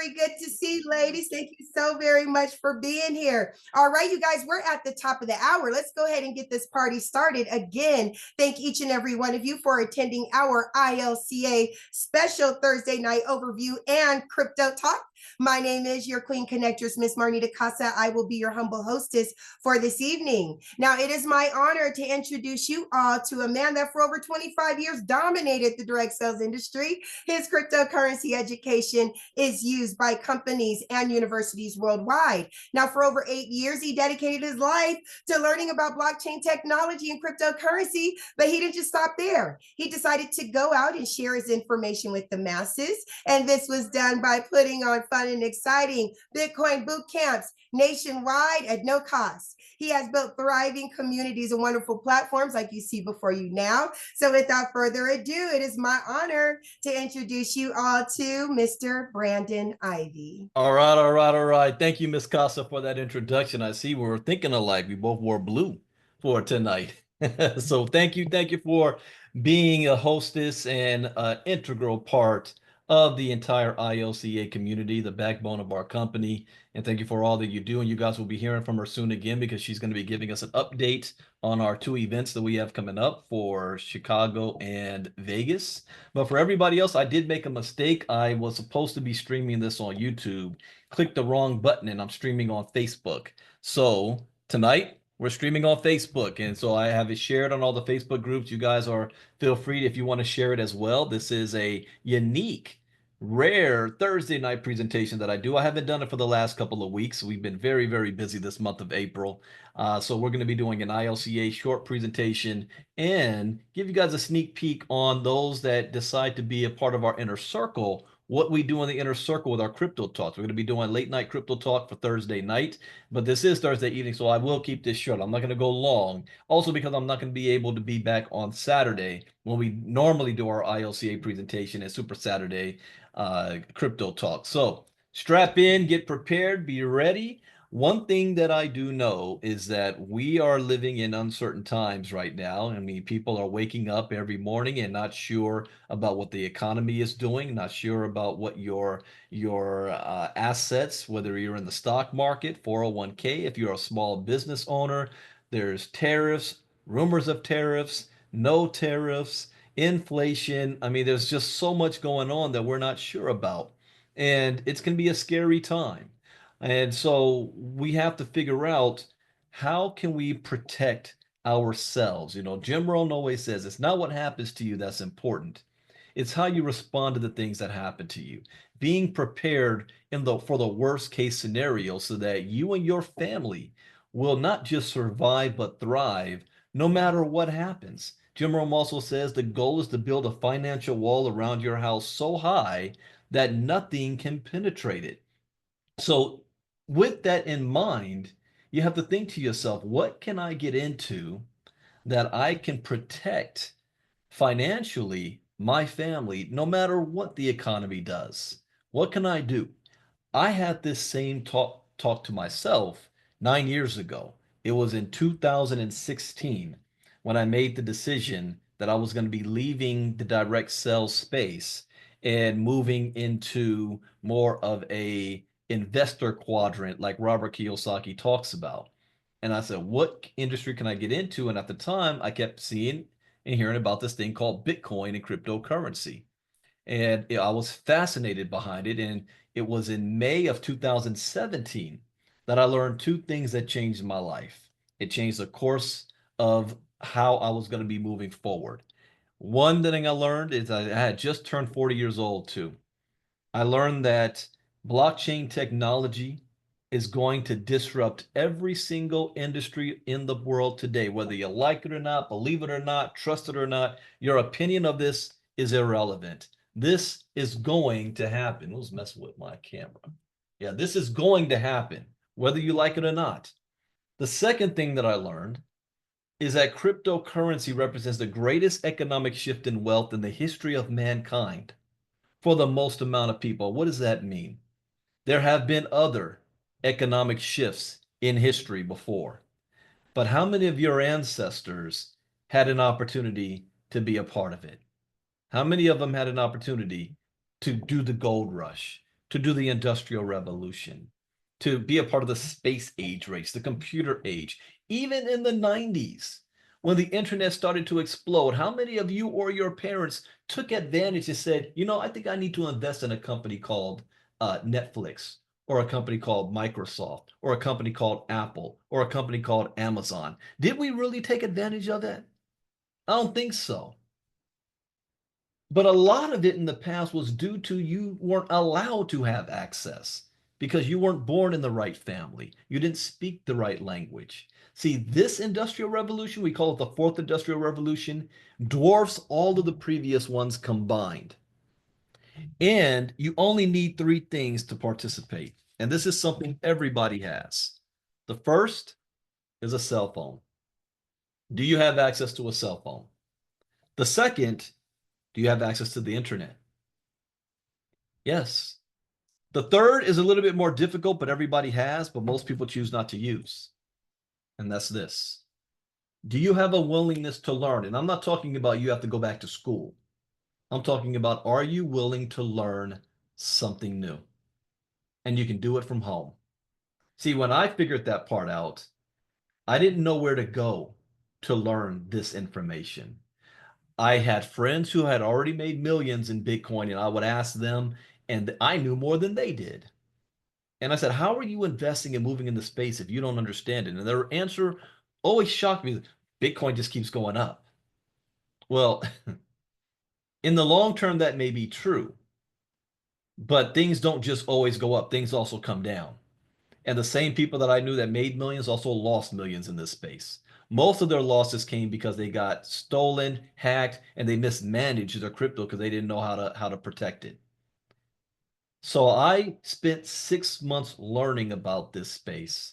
very good to see, ladies. Thank you so very much for being here. All right, you guys, we're at the top of the hour. Let's go ahead and get this party started. Again, thank each and every one of you for attending our ILCA special Thursday night overview and crypto talk. My name is your Queen Connectress, Miss Marnita Casa. I will be your humble hostess for this evening. Now, it is my honor to introduce you all to a man that for over 25 years dominated the direct sales industry. His cryptocurrency education is used by companies and universities worldwide. Now, for over 8 years, he dedicated his life to learning about blockchain technology and cryptocurrency, but he didn't just stop there. He decided to go out and share his information with the masses, and this was done by putting on fun and exciting Bitcoin boot camps nationwide at no cost. He has built thriving communities and wonderful platforms like you see before you now. So without further ado, it is my honor to introduce you all to Mr. Brandon Ivey. All right, all right, all right. Thank you, Miss Casa, for that introduction. I see we're thinking alike. We both wore blue for tonight. So thank you for being a hostess and an integral part of the entire ILCA community, the backbone of our company. And thank you for all that you do. And you guys will be hearing from her soon again because she's going to be giving us an update on our two events that we have coming up for Chicago and Vegas. But for everybody else, I did make a mistake. I was supposed to be streaming this on YouTube, clicked the wrong button, and I'm streaming on Facebook. So tonight, we're streaming on Facebook, and so I have it shared on all the Facebook groups. You guys feel free if you want to share it as well. This is a unique, rare Thursday night presentation that I do. I haven't done it for the last couple of weeks. We've been very, very busy this month of April. So we're going to be doing an ILCA short presentation and give you guys a sneak peek on those that decide to be a part of our inner circle, what we do in the inner circle with our crypto talks. We're going to be doing late night crypto talk for Thursday night, but this is Thursday evening, so I will keep this short. I'm not going to go long. Also because I'm not going to be able to be back on Saturday when we normally do our ILCA presentation and Super Saturday crypto talk. So strap in, get prepared, be ready. One thing that I do know is that we are living in uncertain times right now. I mean, people are waking up every morning and not sure about what the economy is doing, not sure about what your assets, whether you're in the stock market, 401k, if you're a small business owner, there's tariffs, rumors of tariffs, no tariffs, inflation. I mean, there's just so much going on that we're not sure about. And it's going to be a scary time. And so we have to figure out how can we protect ourselves. You know, Jim Rohn always says it's not what happens to you that's important. It's how you respond to the things that happen to you. Being prepared for the worst case scenario so that you and your family will not just survive but thrive no matter what happens. Jim Rohn also says the goal is to build a financial wall around your house so high that nothing can penetrate it. So, with that in mind, you have to think to yourself, what can I get into that I can protect financially my family no matter what the economy does? What can I do? I had this same talk to myself 9 years ago. It was in 2016 when I made the decision that I was going to be leaving the direct sales space and moving into more of a investor quadrant like Robert Kiyosaki talks about. And I said, what industry can I get into? And at the time, I kept seeing and hearing about this thing called Bitcoin and cryptocurrency. And I was fascinated behind it. And it was in May of 2017 that I learned two things that changed my life. It changed the course of how I was going to be moving forward. One thing I learned is I had just turned 40 years old too. I learned that blockchain technology is going to disrupt every single industry in the world today, whether you like it or not, believe it or not, trust it or not. Your opinion of this is irrelevant. This is going to happen. Let's mess with my camera. Yeah, this is going to happen, whether you like it or not. The second thing that I learned is that cryptocurrency represents the greatest economic shift in wealth in the history of mankind for the most amount of people. What does that mean? There have been other economic shifts in history before, but how many of your ancestors had an opportunity to be a part of it? How many of them had an opportunity to do the gold rush, to do the Industrial Revolution, to be a part of the space age race, the computer age, even in the 90s. When the internet started to explode, how many of you or your parents took advantage and said, you know, I think I need to invest in a company called Netflix, or a company called Microsoft, or a company called Apple, or a company called Amazon? Did we really take advantage of that? I don't think so. But a lot of it in the past was due to you weren't allowed to have access because you weren't born in the right family. You didn't speak the right language. See, this industrial revolution, we call it the fourth industrial revolution, dwarfs all of the previous ones combined. And you only need three things to participate. And this is something everybody has. The first is a cell phone. Do you have access to a cell phone? The second, do you have access to the internet? Yes. The third is a little bit more difficult, but everybody has, but most people choose not to use. And that's this. Do you have a willingness to learn? And I'm not talking about you have to go back to school. I'm talking about, are you willing to learn something new? And you can do it from home. See, when I figured that part out, I didn't know where to go to learn this information. I had friends who had already made millions in Bitcoin, and I would ask them, and I knew more than they did. And I said, how are you investing and moving into space if you don't understand it? And their answer always shocked me. Bitcoin just keeps going up. Well, in the long term, that may be true, but things don't just always go up. Things also come down. And the same people that I knew that made millions also lost millions in this space. Most of their losses came because they got stolen, hacked, and they mismanaged their crypto because they didn't know how to protect it. So I spent 6 months learning about this space.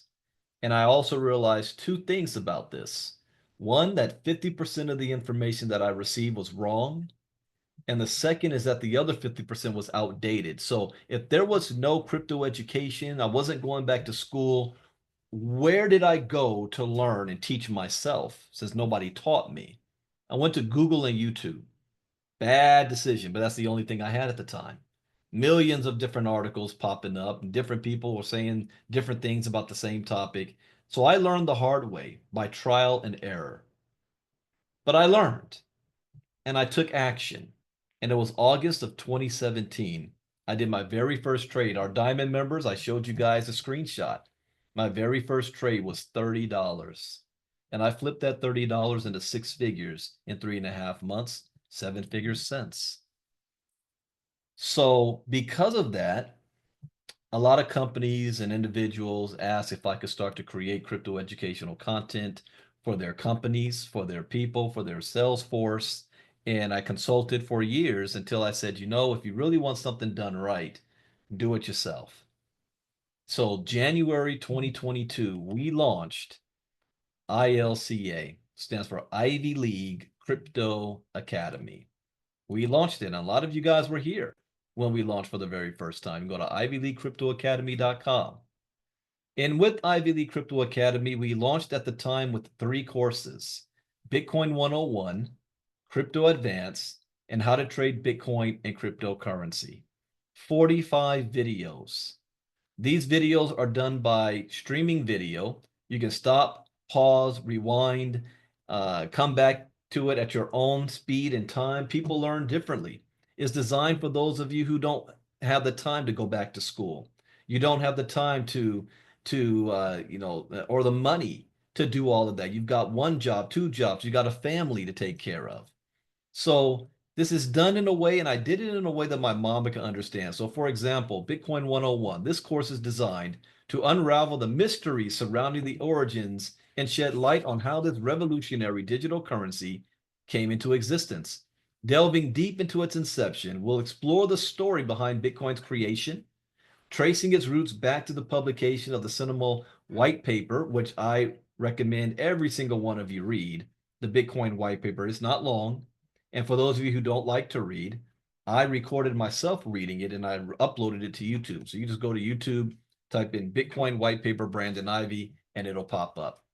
And I also realized two things about this. One, that 50% of the information that I received was wrong. And the second is that the other 50% was outdated. So if there was no crypto education, I wasn't going back to school, where did I go to learn and teach myself since nobody taught me? I went to Google and YouTube. Bad decision, but that's the only thing I had at the time. Millions of different articles popping up, and different people were saying different things about the same topic. So I learned the hard way by trial and error. But I learned and I took action. And it was August of 2017. I did my very first trade. Our Diamond members, I showed you guys a screenshot. My very first trade was $30. And I flipped that $30 into six figures in 3.5 months, seven figures since. So because of that, a lot of companies and individuals asked if I could start to create crypto educational content for their companies, for their people, for their sales force. And I consulted for years until I said, you know, if you really want something done right, do it yourself. So January 2022, we launched ILCA, stands for Ivy League Crypto Academy. We launched it, and a lot of you guys were here when we launched for the very first time. Go to ivyleaguecryptoacademy.com. And with Ivy League Crypto Academy, we launched at the time with three courses: Bitcoin 101, Crypto Advanced, and How to Trade Bitcoin and Cryptocurrency. 45 videos. These videos are done by streaming video. You can stop, pause, rewind, come back to it at your own speed and time. People learn differently. It's designed for those of you who don't have the time to go back to school. You don't have the time to or the money to do all of that. You've got one job, two jobs, you got a family to take care of. So this is done in a way, and I did it in a way that my mom can understand. So for example, Bitcoin 101, this course is designed to unravel the mysteries surrounding the origins and shed light on how this revolutionary digital currency came into existence. Delving deep into its inception, we'll explore the story behind Bitcoin's creation, tracing its roots back to the publication of the seminal white paper, which I recommend every single one of you read. The Bitcoin white paper is not long. And for those of you who don't like to read, I recorded myself reading it and I uploaded it to YouTube. So you just go to YouTube, type in Bitcoin white paper Brandon Ivey, and it'll pop up.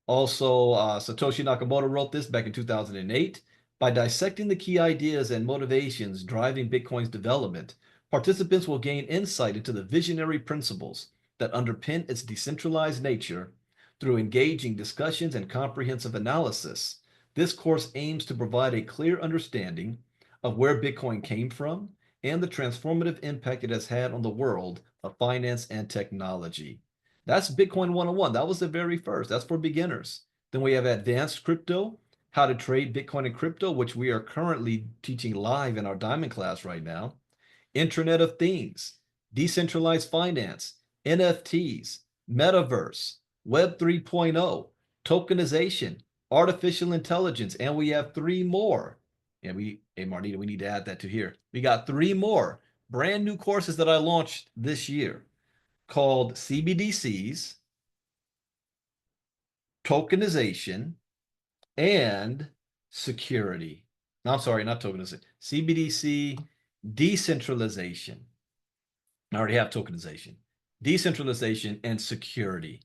Also, Satoshi Nakamoto wrote this back in 2008. By dissecting the key ideas and motivations driving Bitcoin's development, Participants will gain insight into the visionary principles that underpin its decentralized nature through engaging discussions and comprehensive analysis. This course aims to provide a clear understanding of where Bitcoin came from and the transformative impact it has had on the world of finance and technology. That's Bitcoin 101. That was the very first. That's for beginners. Then we have Advanced Crypto, how to trade Bitcoin and crypto, which we are currently teaching live in our Diamond class right now. Internet of Things, decentralized finance, NFTs, metaverse, Web 3.0, tokenization, artificial intelligence, and we have three more. And hey Marnita, we need to add that to here. We got three more brand new courses that I launched this year called CBDCs, tokenization, and security. No, I'm sorry, not tokenization. CBDC, decentralization. I already have tokenization, decentralization, and security.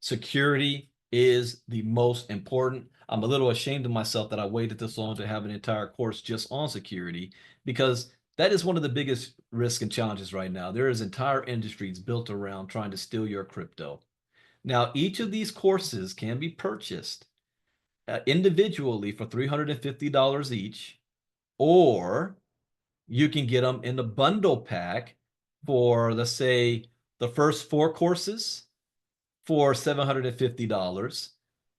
Security is the most important. I'm a little ashamed of myself that I waited this long to have an entire course just on security, because that is one of the biggest risks and challenges right now. There is entire industries built around trying to steal your crypto. Now, each of these courses can be purchased individually for $350 each, or you can get them in the bundle pack for, let's say, the first four courses for $750,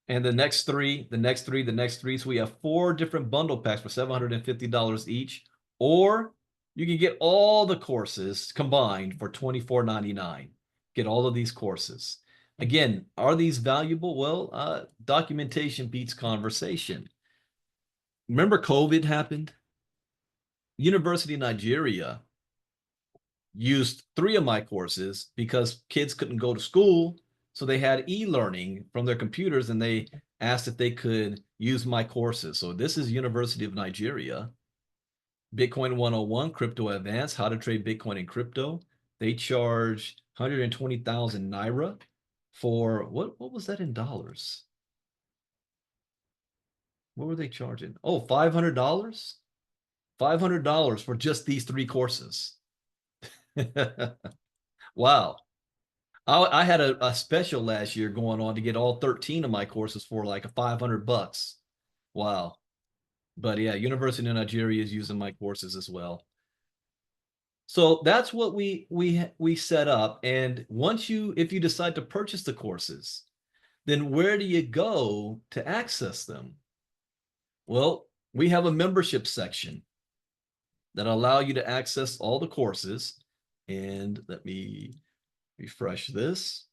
and the next three, the next three, the next three. So we have four different bundle packs for $750 each, or you can get all the courses combined for $24.99. Get all of these courses. Again, are these valuable? Well, documentation beats conversation. Remember COVID happened? University of Nigeria used three of my courses because kids couldn't go to school. So they had e-learning from their computers, and they asked if they could use my courses. So this is University of Nigeria. Bitcoin 101, Crypto Advanced, how to trade Bitcoin and crypto. They charge 120,000 Naira for, what was that in dollars? What were they charging? Oh, $500? $500 for just these three courses. Wow. I had a special last year going on to get all 13 of my courses for like $500. Wow. But yeah, University of Nigeria is using my courses as well. So that's what we set up. And once if you decide to purchase the courses, then where do you go to access them? Well, we have a membership section that allow you to access all the courses. And let me refresh this.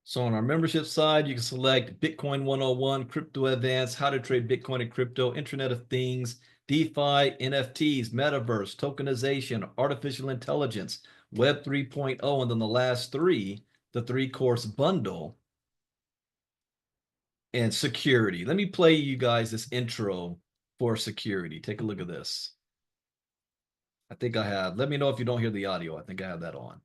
So on our membership side, you can select Bitcoin 101, Crypto Advanced, how to trade Bitcoin and crypto, Internet of Things, DeFi, NFTs, metaverse, tokenization, artificial intelligence, Web 3.0, and then the last three, the three-course bundle, and security. Let me play you guys this intro for security. Take a look at this. I think I have. Let me know if you don't hear the audio. I think I have that on.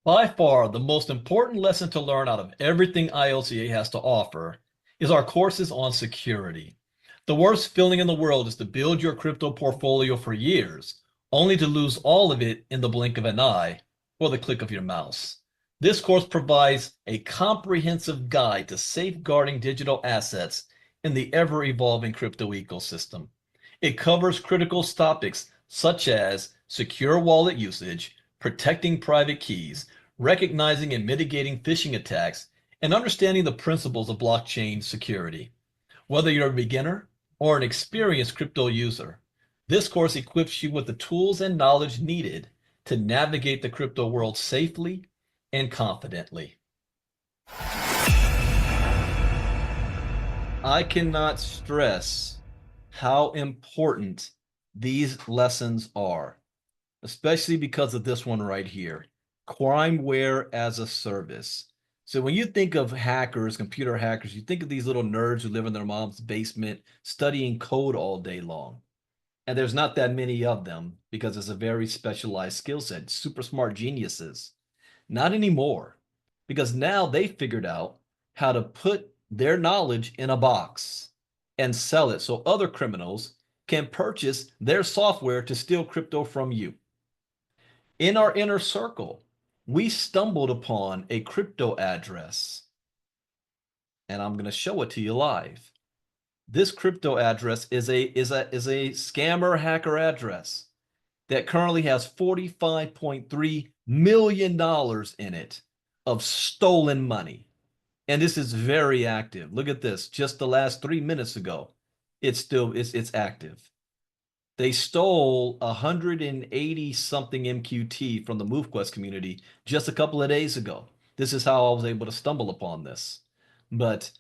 By far, the most important lesson to learn out of everything ILCA has to offer is our courses on security. The worst feeling in the world is to build your crypto portfolio for years, only to lose all of it in the blink of an eye or the click of your mouse. This course provides a comprehensive guide to safeguarding digital assets in the ever-evolving crypto ecosystem. It covers critical topics such as secure wallet usage, protecting private keys, recognizing and mitigating phishing attacks, and understanding the principles of blockchain security. Whether you're a beginner or an experienced crypto user, this course equips you with the tools and knowledge needed to navigate the crypto world safely and confidently. I cannot stress how important these lessons are, especially because of this one right here, crimeware as a service. So when you think of hackers, computer hackers, you think of these little nerds who live in their mom's basement studying code all day long. And there's not that many of them because it's a very specialized skill set, super smart geniuses. Not anymore, because now they figured out how to put their knowledge in a box. and sell it so other criminals can purchase their software to steal crypto from you. In our inner circle, we stumbled upon a crypto address, and I'm going to show it to you live. This crypto address is a scammer hacker address that currently has $45.3 million in it of stolen money. And this is very active. Look at this. Just the last 3 minutes ago, it's active. They stole 180 something MQT from the MoveQuest community just a couple of days ago. This is how I was able to stumble upon this. But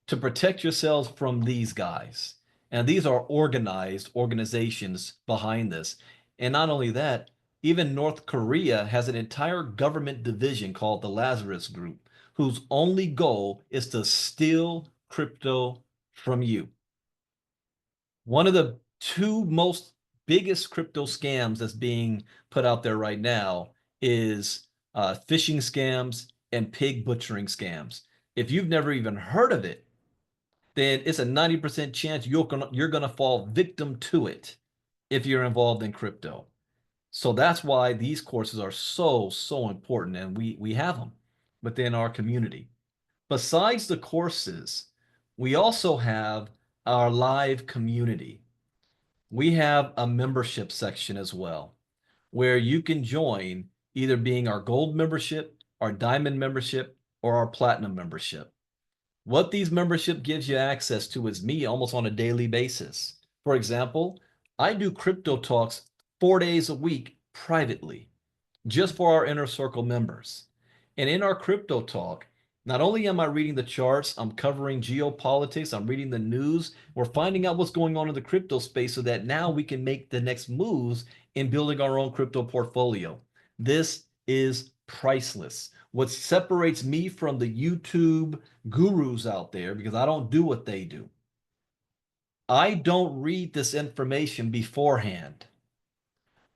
to protect yourselves from these guys, and these are organized organizations behind this. And not only that, even North Korea has an entire government division called the Lazarus Group, whose only goal is to steal crypto from you. One of the two most biggest crypto scams that's being put out there right now is phishing scams and pig butchering scams. If you've never even heard of it, then it's a 90% chance you're gonna fall victim to it if you're involved in crypto. So that's why these courses are so important, and we have them within our community. Besides the courses, we also have our live community. We have a membership section as well, where you can join either being our gold membership, our diamond membership, or our platinum membership. What these membership gives you access to is me almost on a daily basis. For example, I do crypto talks 4 days a week privately, just for our inner circle members. And in our crypto talk, not only am I reading the charts, I'm covering geopolitics, I'm reading the news, we're finding out what's going on in the crypto space so that now we can make the next moves in building our own crypto portfolio. This is priceless. What separates me from the YouTube gurus out there, because I don't do what they do, I don't read this information beforehand.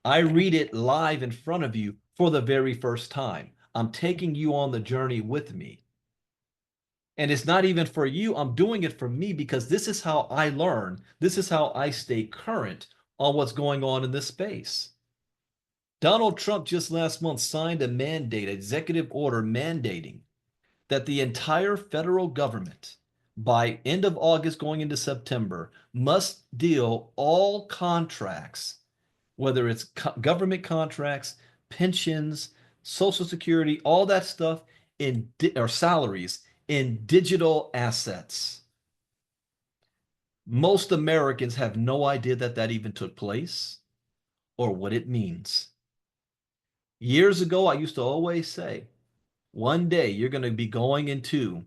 I read it live in front of you for the very first time. I'm taking you on the journey with me. And it's not even for you. I'm doing it for me because this is how I learn. This is how I stay current on what's going on in this space. Donald Trump just last month signed a mandate, executive order mandating that the entire federal government, by end of August going into September, must deal all contracts, whether it's government contracts, pensions, Social Security, all that stuff or salaries in digital assets. Most Americans have no idea that that even took place or what it means. Years ago, I used to always say, one day you're going to be going into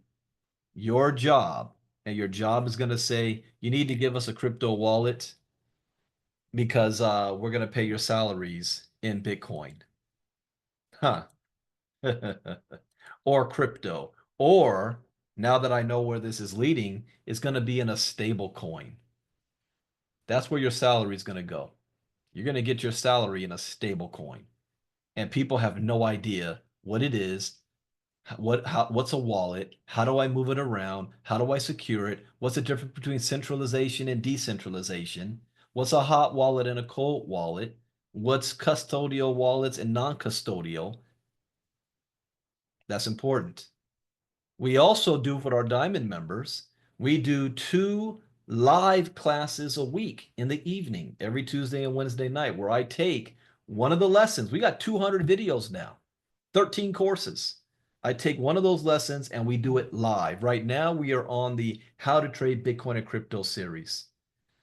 your job, and your job is going to say, you need to give us a crypto wallet because we're going to pay your salaries in Bitcoin. Huh. Or crypto. Or now that I know where this is leading, it's going to be in a stable coin. That's where your salary is going to go. You're going to get your salary in a stable coin. And people have no idea what it is, what's a wallet, how do I move it around, how do I secure it, what's the difference between centralization and decentralization, what's a hot wallet and a cold wallet, what's custodial wallets and non-custodial. That's important. We also do for our diamond members, we do 2 live classes a week in the evening, every Tuesday and Wednesday night, where I take one of the lessons. We got 200 videos now, 13 courses. I take one of those lessons and we do it live. Right now, we are on the How to Trade Bitcoin and Crypto series.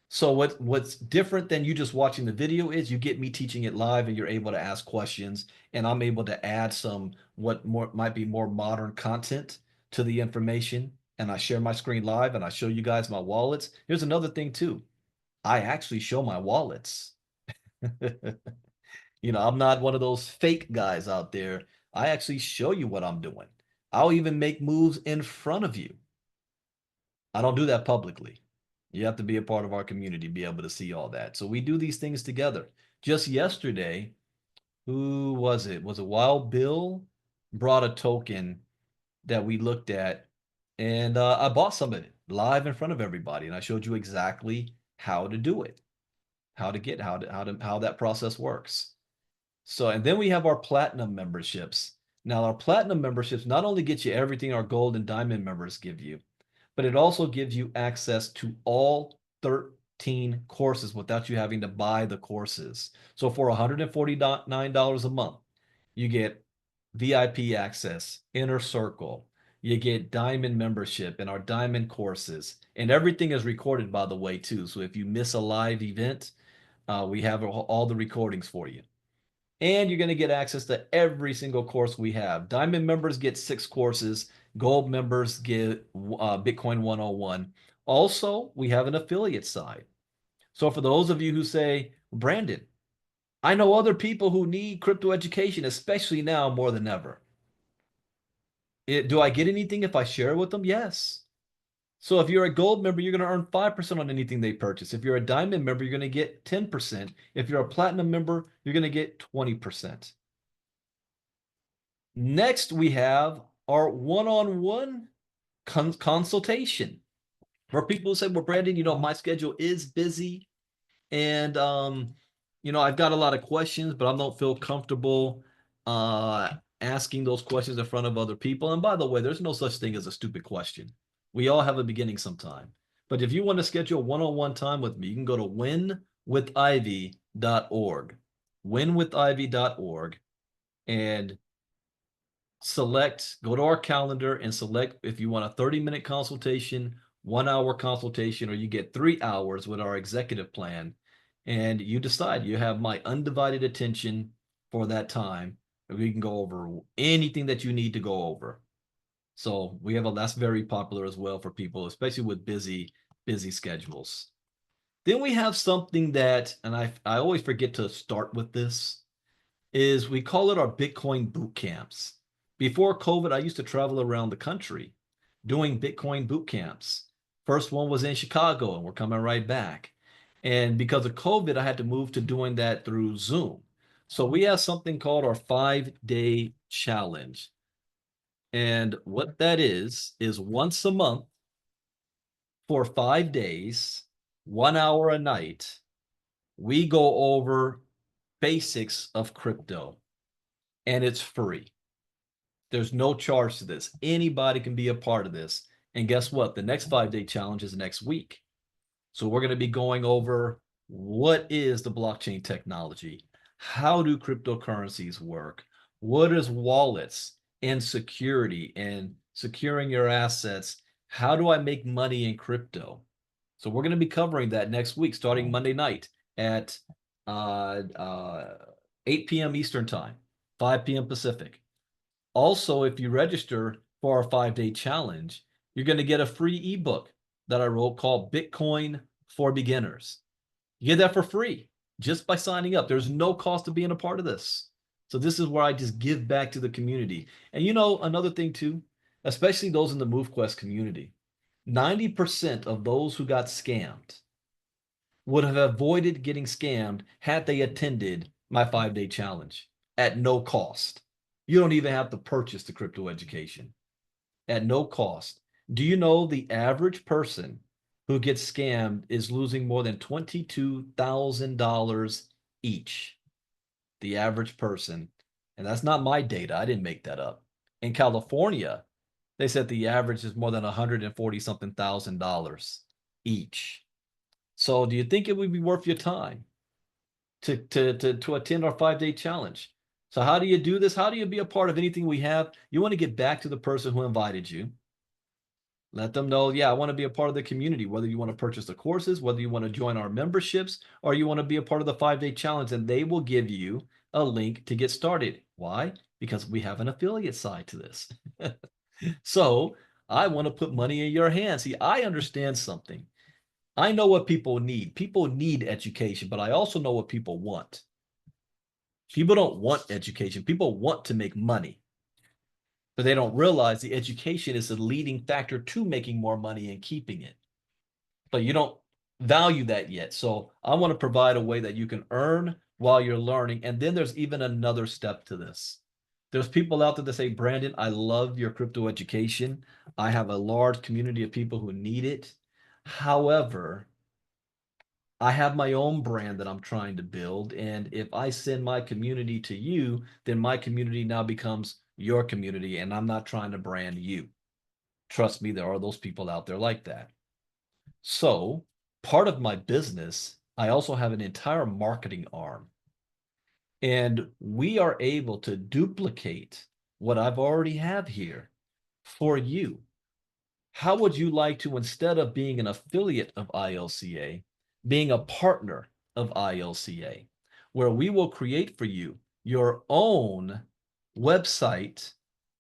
So what's different than you just watching the video is you get me teaching it live and you're able to ask questions, and I'm able to add some what more might be more modern content to the information, and I share my screen live and I show you guys my wallets. Here's another thing too. I actually show my wallets. I'm not one of those fake guys out there. I actually show you what I'm doing. I'll even make moves in front of you. I don't do that publicly. You have to be a part of our community to be able to see all that. So we do these things together. Just yesterday, who was it? Was it Wild Bill brought a token that we looked at, And I bought some of it live in front of everybody, and I showed you exactly how to do it, how that process works. So, and then we have our platinum memberships. Now, our platinum memberships not only get you everything our gold and diamond members give you, but it also gives you access to all 13 courses without you having to buy the courses. So for $149 a month, you get VIP access, inner circle, you get diamond membership in our diamond courses, and everything is recorded, by the way, too. So if you miss a live event, we have all the recordings for you. And you're going to get access to every single course we have. Diamond members get 6 courses. Gold members get Bitcoin 101. Also, we have an affiliate side. So for those of you who say, Brandon, I know other people who need crypto education, especially now more than ever. Do I get anything if I share with them? Yes. So if you're a gold member, you're going to earn 5% on anything they purchase. If you're a diamond member, you're going to get 10%. If you're a platinum member, you're going to get 20%. Next, we have our one-on-one consultation for people who say, well, Brandon, my schedule is busy and, I've got a lot of questions, but I don't feel comfortable asking those questions in front of other people. And by the way, there's no such thing as a stupid question. We all have a beginning sometime. But if you want to schedule one-on-one time with me, you can go to winwithivy.org, winwithivy.org, and go to our calendar and select if you want a 30-minute consultation, 1-hour consultation, or you get 3 hours with our executive plan. And you decide. You have my undivided attention for that time. And we can go over anything that you need to go over. So that's very popular as well for people, especially with busy schedules. Then we have something that, and I always forget to start with this, is we call it our Bitcoin boot camps. Before COVID, I used to travel around the country doing Bitcoin boot camps. First one was in Chicago, and we're coming right back. And because of COVID, I had to move to doing that through Zoom. So we have something called our 5-day challenge. And what that is once a month for 5 days, 1 hour a night, we go over basics of crypto, and it's free. There's no charge to this. Anybody can be a part of this. And guess what? The next 5-day challenge is next week. So we're going to be going over what is the blockchain technology? How do cryptocurrencies work? What is wallets and security and securing your assets? How do I make money in crypto? So we're going to be covering that next week, starting Monday night at 8 p.m. Eastern Time, 5 p.m. Pacific. Also, if you register for our 5-day challenge, you're going to get a free ebook that I wrote called Bitcoin for Beginners. You get that for free just by signing up. There's no cost to being a part of this. So this is where I just give back to the community. And another thing too, especially those in the MoveQuest community, 90% of those who got scammed would have avoided getting scammed had they attended my 5-day challenge at no cost. You don't even have to purchase the crypto education at no cost. Do you know the average person who gets scammed is losing more than $22,000 each? The average person. And that's not my data. I didn't make that up. In California, they said the average is more than 140 something thousand dollars each. So do you think it would be worth your time to attend our 5-day challenge? So how do you do this? How do you be a part of anything we have? You want to get back to the person who invited you. Let them know, yeah, I want to be a part of the community, whether you want to purchase the courses, whether you want to join our memberships, or you want to be a part of the 5-day challenge, and they will give you a link to get started. Why? Because we have an affiliate side to this. So I want to put money in your hands. See, I understand something. I know what people need. People need education, but I also know what people want. People don't want education. People want to make money, but they don't realize the education is the leading factor to making more money and keeping it. But you don't value that yet. So I want to provide a way that you can earn while you're learning. And then there's even another step to this. There's people out there that say, Brandon, I love your crypto education. I have a large community of people who need it. However, I have my own brand that I'm trying to build. And if I send my community to you, then my community now becomes your community, and I'm not trying to brand you. Trust me, there are those people out there like that. So, part of my business, I also have an entire marketing arm. And we are able to duplicate what I've already have here for you. How would you like to, instead of being an affiliate of ILCA, being a partner of ILCA, where we will create for you your own website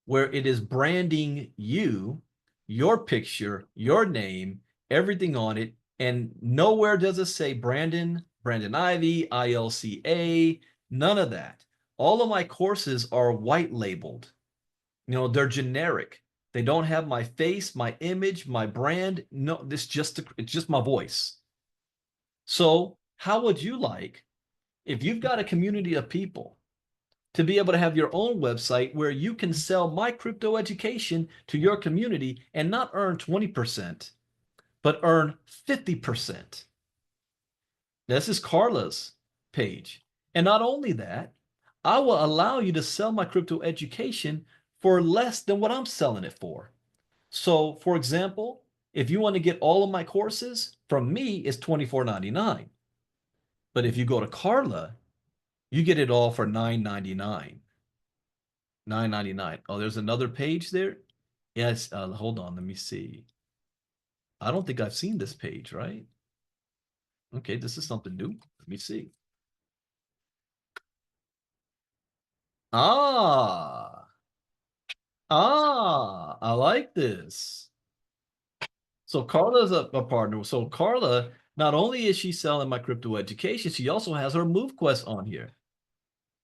where it is branding you, your picture, your name, everything on it, and nowhere does it say Brandon Ivey, ILCA, none of that. All of my courses are white labeled. They're generic. They don't have my face, my image, my brand. No, it's just my voice. So, how would you like, if you've got a community of people, to be able to have your own website where you can sell my crypto education to your community and not earn 20%, but earn 50%? This is Carla's page. And not only that, I will allow you to sell my crypto education for less than what I'm selling it for. So, for example, if you want to get all of my courses from me, it's $24.99. But if you go to Carla, you get it all for $9.99. $9.99. Oh, there's another page there. Yes. Hold on. Let me see. I don't think I've seen this page, right? Okay, this is something new. Let me see. Ah, I like this. So Carla's a partner. So Carla, not only is she selling my crypto education, she also has her MoveQuest on here.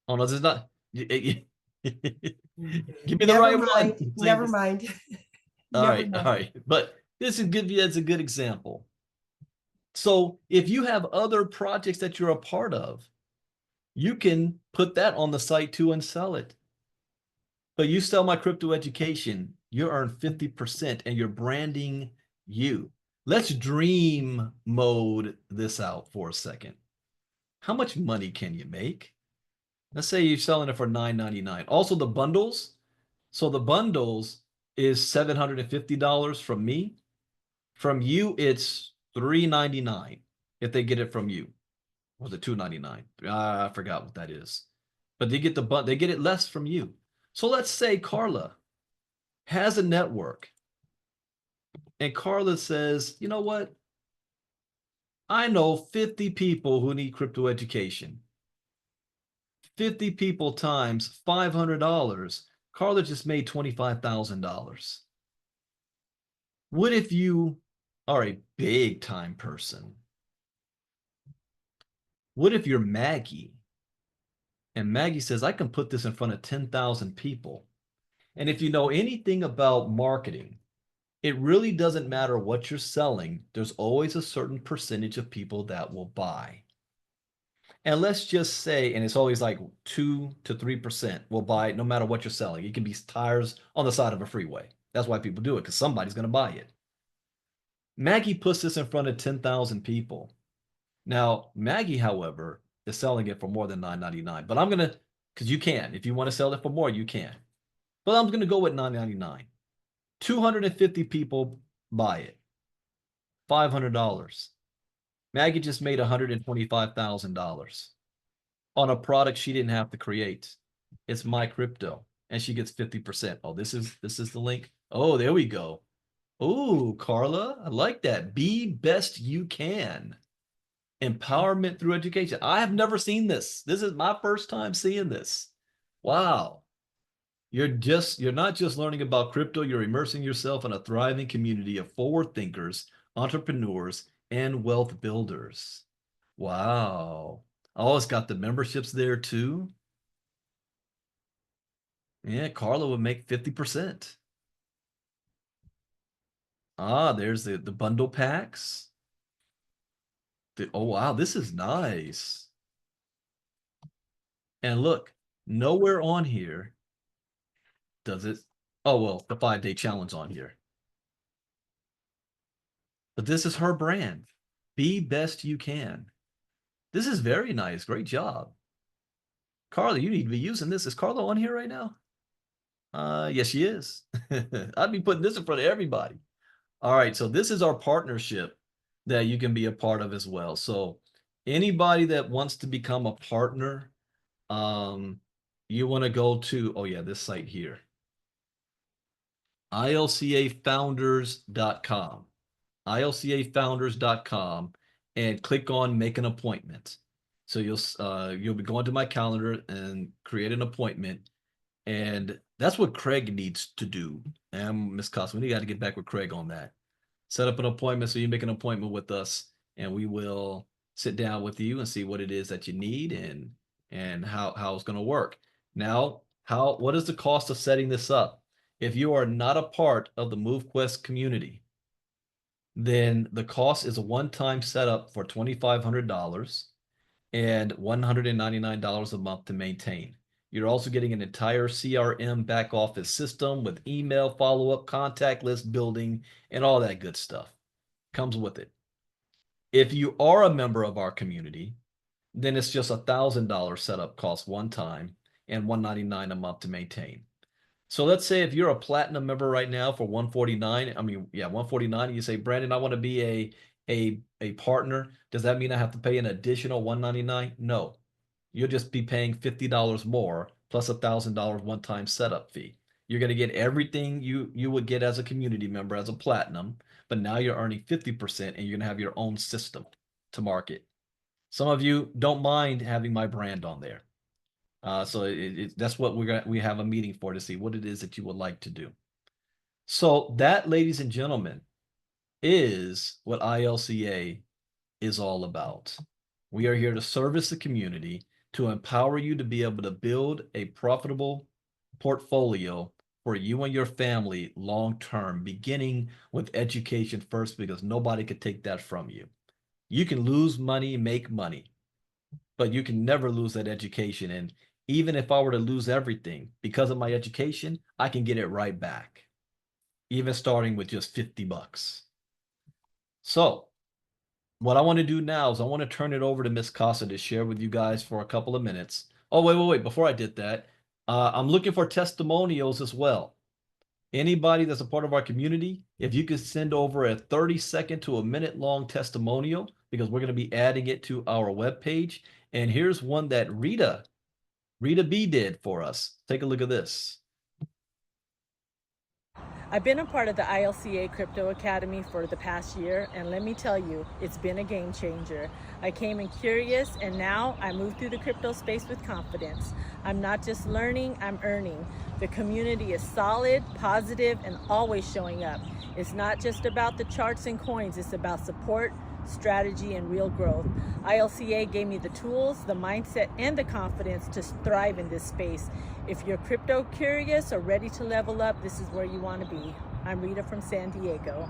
Oh no, this is not. Give me the Never right mind. one. Never Please. mind. All Never right, all mind. right. But this is good. That's a good example. So if you have other projects that you're a part of, you can put that on the site too and sell it. But you sell my crypto education, you earn 50% and you're branding you. Let's dream mode this out for a second. How much money can you make? Let's say you're selling it for $9.99. Also, the bundles. So the bundles is $750 from me. From you, it's $3.99 if they get it from you. Or was it $2.99? I forgot what that is. But they get they get it less from you. So let's say Carla has a network and Carla says, you know what? I know 50 people who need crypto education. 50 people times $500. Carla just made $25,000. What if you are a big time person? What if you're Maggie and Maggie says, I can put this in front of 10,000 people? And if you know anything about marketing, it really doesn't matter what you're selling. There's always a certain percentage of people that will buy. And let's just say, and it's always like 2 to 3% will buy no matter what you're selling. It can be tires on the side of a freeway. That's why people do it, because somebody's going to buy it. Maggie puts this in front of 10,000 people. Now, Maggie, however, is selling it for more than $9.99. But I'm going to, because you can. If you want to sell it for more, you can. But I'm going to go with $9.99. 250 people buy it. $500. Maggie just made $125,000 on a product she didn't have to create. It's my crypto, and she gets 50%. Oh, this is the link. Oh, there we go. Oh, Carla, I like that. Be best you can. Empowerment through education. I have never seen this. This is my first time seeing this. Wow. You're not just learning about crypto, you're immersing yourself in a thriving community of forward thinkers, entrepreneurs, and wealth builders. Wow. Oh, it's got the memberships there too. Yeah, Carla would make 50%. Ah, there's the bundle packs. Oh wow, this is nice. And look, nowhere on here Does it? Oh, well, the 5-day challenge on here. But this is her brand. Be best you can. This is very nice. Great job. Carla, you need to be using this. Is Carla on here right now? Yes, she is. I'd be putting this in front of everybody. All right, so this is our partnership that you can be a part of as well. So anybody that wants to become a partner, you want to go to, oh yeah, this site here, ilcafounders.com, ilcafounders.com, and click on make an appointment. So you'll be going to my calendar and create an appointment. And that's what Craig needs to do. And Ms. Costa, we got to get back with Craig on that. Set up an appointment. So you make an appointment with us and we will sit down with you and see what it is that you need and how it's going to work. Now, what is the cost of setting this up? If you are not a part of the MoveQuest community, then the cost is a one-time setup for $2,500 and $199 a month to maintain. You're also getting an entire CRM back office system with email follow-up, contact list building, and all that good stuff. Comes with it. If you are a member of our community, then it's just $1,000 setup cost one time and $199 a month to maintain. So let's say if you're a platinum member right now for $149, $149, and you say, Brandon, I want to be a partner. Does that mean I have to pay an additional $199? No. You'll just be paying $50 more plus $1,000 one-time setup fee. You're going to get everything you would get as a community member as a platinum, but now you're earning 50% and you're going to have your own system to market. Some of you don't mind having my brand on there. So that's what we have a meeting for, to see what it is that you would like to do. So that, ladies and gentlemen, is what ILCA is all about. We are here to service the community, to empower you to be able to build a profitable portfolio for you and your family long-term, beginning with education first, because nobody could take that from you. You can lose money, make money, but you can never lose that education. And even if I were to lose everything because of my education, I can get it right back, even starting with just $50. So what I want to do now is I want to turn it over to Miss Casa to share with you guys for a couple of minutes. Oh, wait. Before I did that, I'm looking for testimonials as well. Anybody that's a part of our community, if you could send over a 30-second to a minute-long testimonial, because we're going to be adding it to our webpage. And here's one that Rita B did for us. Take a look at this. I've been a part of the ILCA Crypto Academy for the past year, and let me tell you, it's been a game changer. I came in curious, and now I move through the crypto space with confidence. I'm not just learning, I'm earning. The community is solid, positive, and always showing up. It's not just about the charts and coins, it's about support, strategy, and real growth. ILCA gave me the tools, the mindset, and the confidence to thrive in this space. If you're crypto curious or ready to level up, this is where you want to be. I'm Rita from San Diego.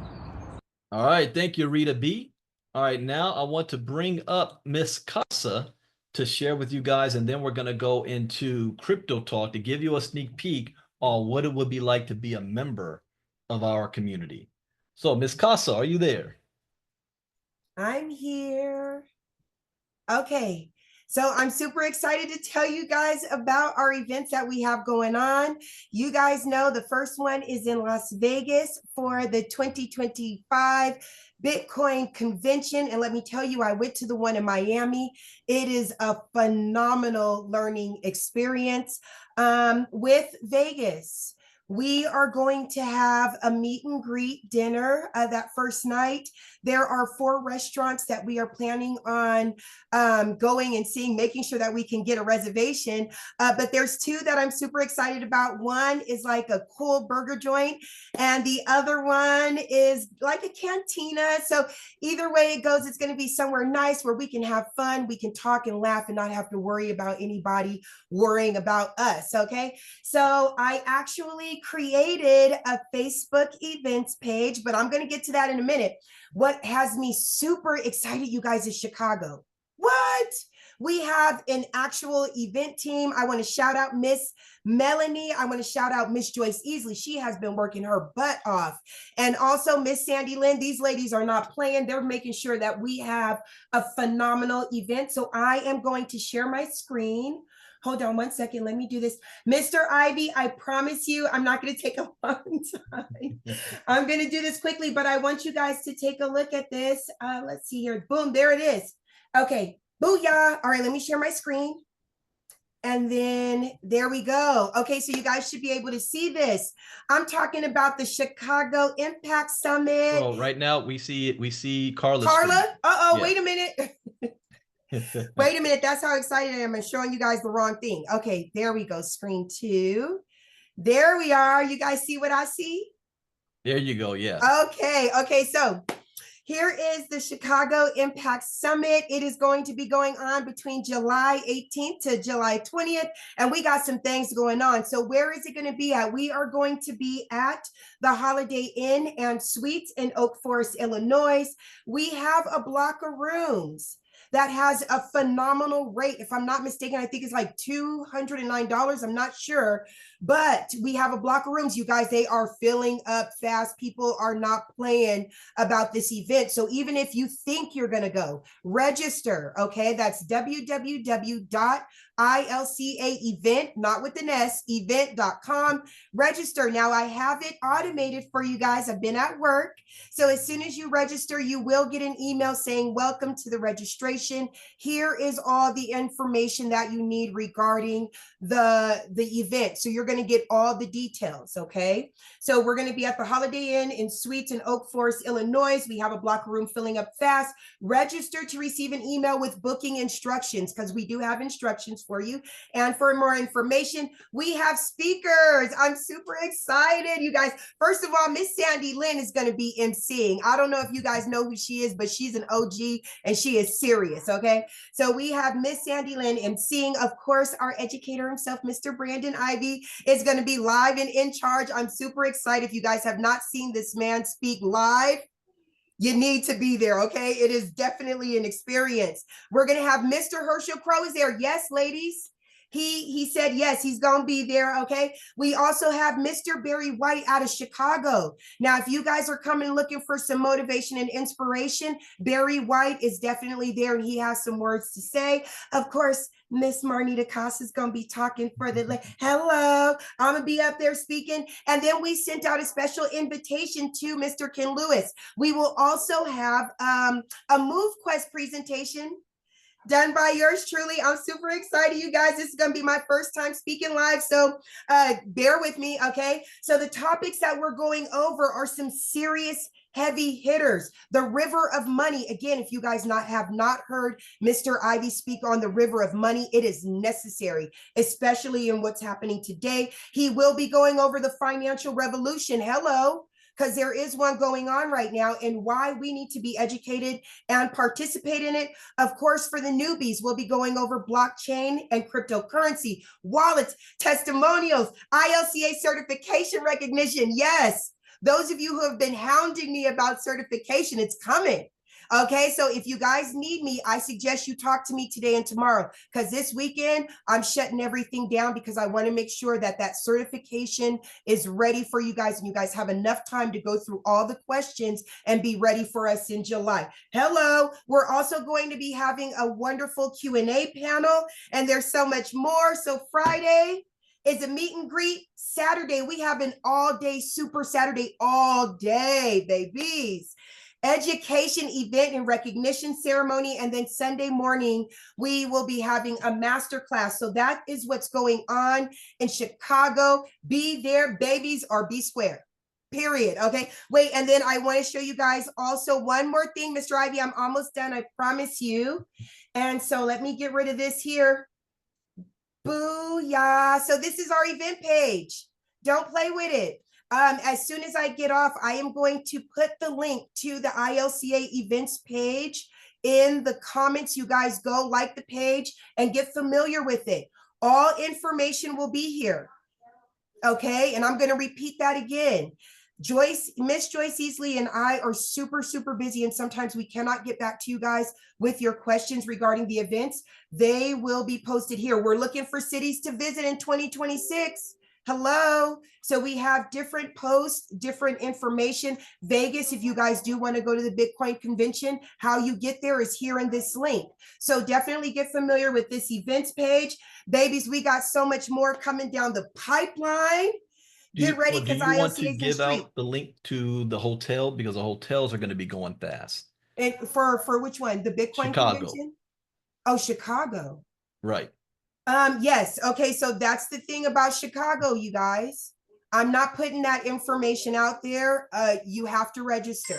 All right, thank you, Rita B. All right, now I want to bring up Miss Casa to share with you guys, and then we're going to go into Crypto Talk to give you a sneak peek on what it would be like to be a member of our community. So, Miss Casa, are you there? I'm here. Okay. So I'm super excited to tell you guys about our events that we have going on. You guys know the first one is in Las Vegas for the 2025 Bitcoin convention. And let me tell you, I went to the one in Miami. It is a phenomenal learning experience with Vegas. We are going to have a meet and greet dinner that first night. There are 4 restaurants that we are planning on going and seeing, making sure that we can get a reservation. But there's 2 that I'm super excited about. One is like a cool burger joint, and the other one is like a cantina. So either way it goes, it's going to be somewhere nice where we can have fun, we can talk and laugh and not have to worry about anybody worrying about us. Okay. So I actually created a Facebook events page, but I'm going to get to that in a minute. What has me super excited, you guys, is Chicago. What? We have an actual event team. I want to shout out Miss Melanie. I want to shout out Miss Joyce Easley. She has been working her butt off. And also Miss Sandy Lynn. These ladies are not playing. They're making sure that we have a phenomenal event. So I am going to share my screen. Hold on one second. Let me do this. Mr. Ivey, I promise you, I'm not going to take a long time. I'm going to do this quickly, but I want you guys to take a look at this. Let's see here. Boom, there it is. Okay, booyah. All right, let me share my screen. And then there we go. Okay, so you guys should be able to see this. I'm talking about the Chicago Impact Summit. So right now we see Carla. Carla? Uh-oh, Yeah. wait a minute. Wait a minute. That's how excited I am. I'm showing you guys the wrong thing. Okay, there we go. Screen 2. There we are. You guys see what I see? There you go. Yeah. Okay. So here is the Chicago Impact Summit. It is going to be going on between July 18th to July 20th. And we got some things going on. So where is it going to be at? We are going to be at the Holiday Inn and Suites in Oak Forest, Illinois. We have a block of rooms that has a phenomenal rate. If I'm not mistaken, I think it's like $209. I'm not sure, but we have a block of rooms. You guys, they are filling up fast. People are not playing about this event. So even if you think you're going to go, register. Okay, that's www.ilcaevent, not with an S, event.com. Register. Now I have it automated for you guys. I've been at work. So as soon as you register, you will get an email saying, welcome to the registration. Here is all the information that you need regarding the event. So you're going to get all the details. Okay. So we're going to be at the Holiday Inn and Suites in Oak Forest, Illinois. We have a block room filling up fast. Register to receive an email with booking instructions, because we do have instructions for you. And for more information, we have speakers. I'm super excited, you guys. First of all, Miss Sandy Lynn is going to be emceeing. I don't know if you guys know who she is, but she's an OG and she is serious. Okay. So we have Miss Sandy Lynn emceeing. Of course, our educator himself, Mr. Brandon Ivey, is going to be live and in charge. I'm super excited. If you guys have not seen this man speak live, you need to be there. Okay. It is definitely an experience. We're going to have Mr. Herschel Crow is there. Yes, ladies. He said, yes, he's going to be there. Okay. We also have Mr. Barry White out of Chicago. Now, if you guys are coming looking for some motivation and inspiration, Barry White is definitely there and he has some words to say. Of course, Miss Marnita Casa is going to be talking for the, hello, I'm going to be up there speaking. And then we sent out a special invitation to Mr. Ken Lewis. We will also have a MoveQuest presentation done by yours truly. I'm super excited, you guys. This is going to be my first time speaking live, so bear with me, okay? So the topics that we're going over are some serious heavy hitters. The river of money. Again, if you guys have not heard Mr. Ivey speak on the river of money, it is necessary, especially in what's happening today. He will be going over the financial revolution. Hello. Because there is one going on right now, and why we need to be educated and participate in it. Of course, for the newbies, we'll be going over blockchain and cryptocurrency, wallets, testimonials, ILCA certification recognition. Yes, those of you who have been hounding me about certification, it's coming. Okay, so if you guys need me, I suggest you talk to me today and tomorrow, because this weekend I'm shutting everything down because I want to make sure that that certification is ready for you guys and you guys have enough time to go through all the questions and be ready for us in July. Hello, we're also going to be having a wonderful Q&A panel, and there's so much more. So Friday is a meet and greet. Saturday, we have an all-day Super Saturday, all day, babies. Education event and recognition ceremony. And then Sunday morning, we will be having a masterclass. So that is what's going on in Chicago. Be there, babies, or be square. Period. Okay. Wait. And then I want to show you guys also one more thing, Mr. Ivey. I'm almost done. I promise you. And so let me get rid of this here. Booyah. So this is our event page. Don't play with it. As soon as I get off, I am going to put the link to the ILCA events page in the comments. You guys go like the page and get familiar with it. All information will be here. Okay, and I'm going to repeat that again. Miss Joyce Easley and I are super, super busy, and sometimes we cannot get back to you guys with your questions regarding the events. They will be posted here. We're looking for cities to visit in 2026. Hello. So we have different posts, different information. Vegas, if you guys do want to go to the Bitcoin convention, how you get there is here in this link. So definitely get familiar with this events page. Babies, we got so much more coming down the pipeline. Get ready, Do because you want to ILCA is in give street. out the link to the hotel, because the hotels are going to be going fast? And for which one? The Bitcoin Chicago. convention? Oh, Chicago. Right. Yes. Okay. So that's the thing about Chicago, you guys. I'm not putting that information out there. You have to register.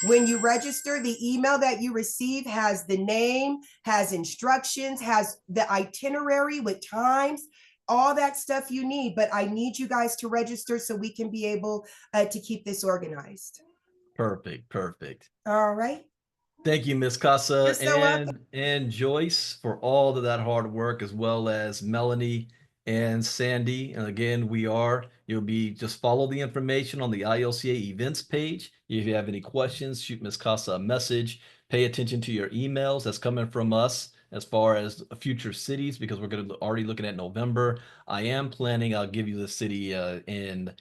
When you register, the email that you receive has the name, has instructions, has the itinerary with times, all that stuff you need. But I need you guys to register so we can be able to keep this organized. Perfect. Perfect. All right. Thank you, Ms. Casa. You're so welcome. And Joyce, for all of that hard work, as well as Melanie and Sandy. And again, you'll be just follow the information on the ILCA events page. If you have any questions, shoot Ms. Casa a message. Pay attention to your emails that's coming from us as far as future cities, because we're going to already looking at November. I am planning, I'll give you the city in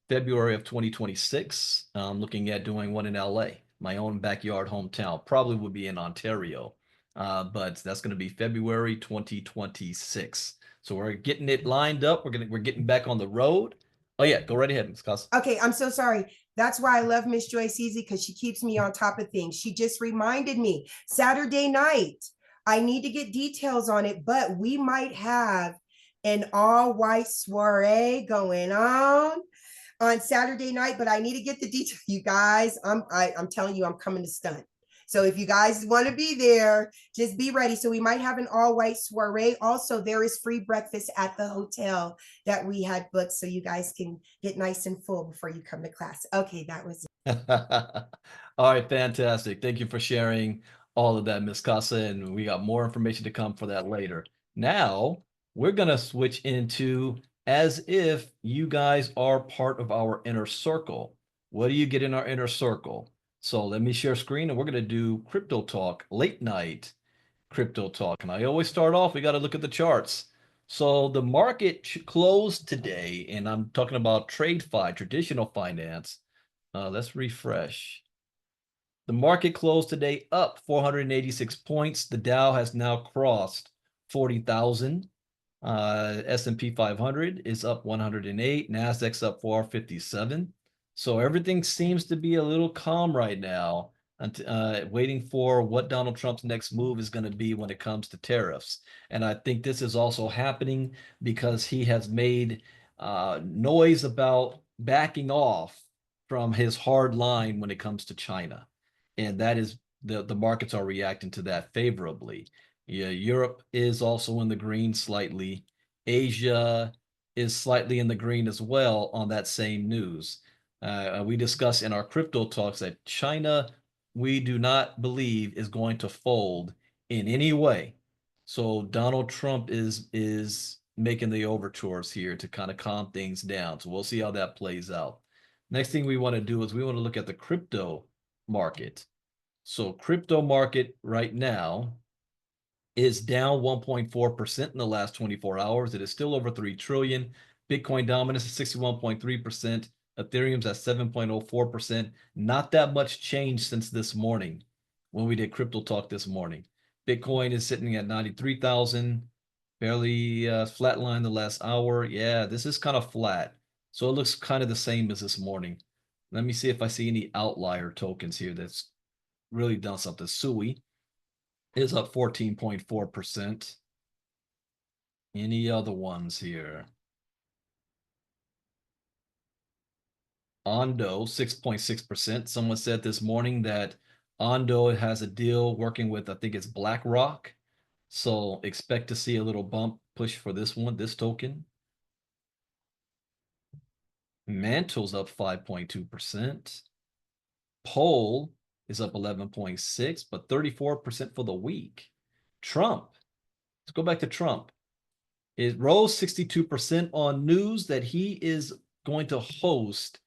February of 2026. I'm looking at doing one in LA, my own backyard hometown. Probably would be in Ontario, but that's going to be February 2026. So we're getting it lined up. We're getting back on the road. Oh yeah, go right ahead, Ms. Costa. Okay, I'm so sorry. That's why I love Miss Joyce Easy, because she keeps me on top of things. She just reminded me Saturday night. I need to get details on it, but we might have an all-white soiree going on Saturday night, but I need to get the details. You guys, I'm telling you, I'm coming to stunt. So if you guys want to be there, just be ready. So we might have an all-white soiree. Also, there is free breakfast at the hotel that we had booked, so you guys can get nice and full before you come to class. Okay, that was it. All right, fantastic. Thank you for sharing all of that, Ms. Casa, and we got more information to come for that later. Now, we're going to switch into as if you guys are part of our inner circle. What do you get in our inner circle? So let me share screen, and we're going to do crypto talk, late night crypto talk. And I always start off, we got to look at the charts. So the market closed today, and I'm talking about TradeFi, traditional finance. Let's refresh. The market closed today up 486 points. The Dow has now crossed 40,000. S&P 500 is up 108. Nasdaq's up 457. So everything seems to be a little calm right now, waiting for what Donald Trump's next move is going to be when it comes to tariffs. And I think this is also happening because he has made noise about backing off from his hard line when it comes to China. And that is the markets are reacting to that favorably. Yeah, Europe is also in the green slightly. Asia is slightly in the green as well on that same news. We discussed in our crypto talks that China, we do not believe is going to fold in any way. So Donald Trump is making the overtures here to kind of calm things down. So we'll see how that plays out. Next thing we want to do is we want to look at the crypto market. So crypto market right now is down 1.4% in the last 24 hours. It is still over 3 trillion. Bitcoin dominance is 61.3%. Ethereum's at 7.04%. Not that much change since this morning when we did crypto talk this morning. Bitcoin is sitting at 93,000, barely flatlined the last hour. Yeah, this is kind of flat. So it looks kind of the same as this morning. Let me see if I see any outlier tokens here that's really done something. SUI is up 14.4%. Any other ones here? Ondo, 6.6%. Someone said this morning that Ondo has a deal working with, I think it's BlackRock. So expect to see a little bump push for this one, this token. Mantle's up 5.2%. Pole is up 11.6, but 34% for the week. Trump, let's go back to Trump. It rose 62% on news that he is going to host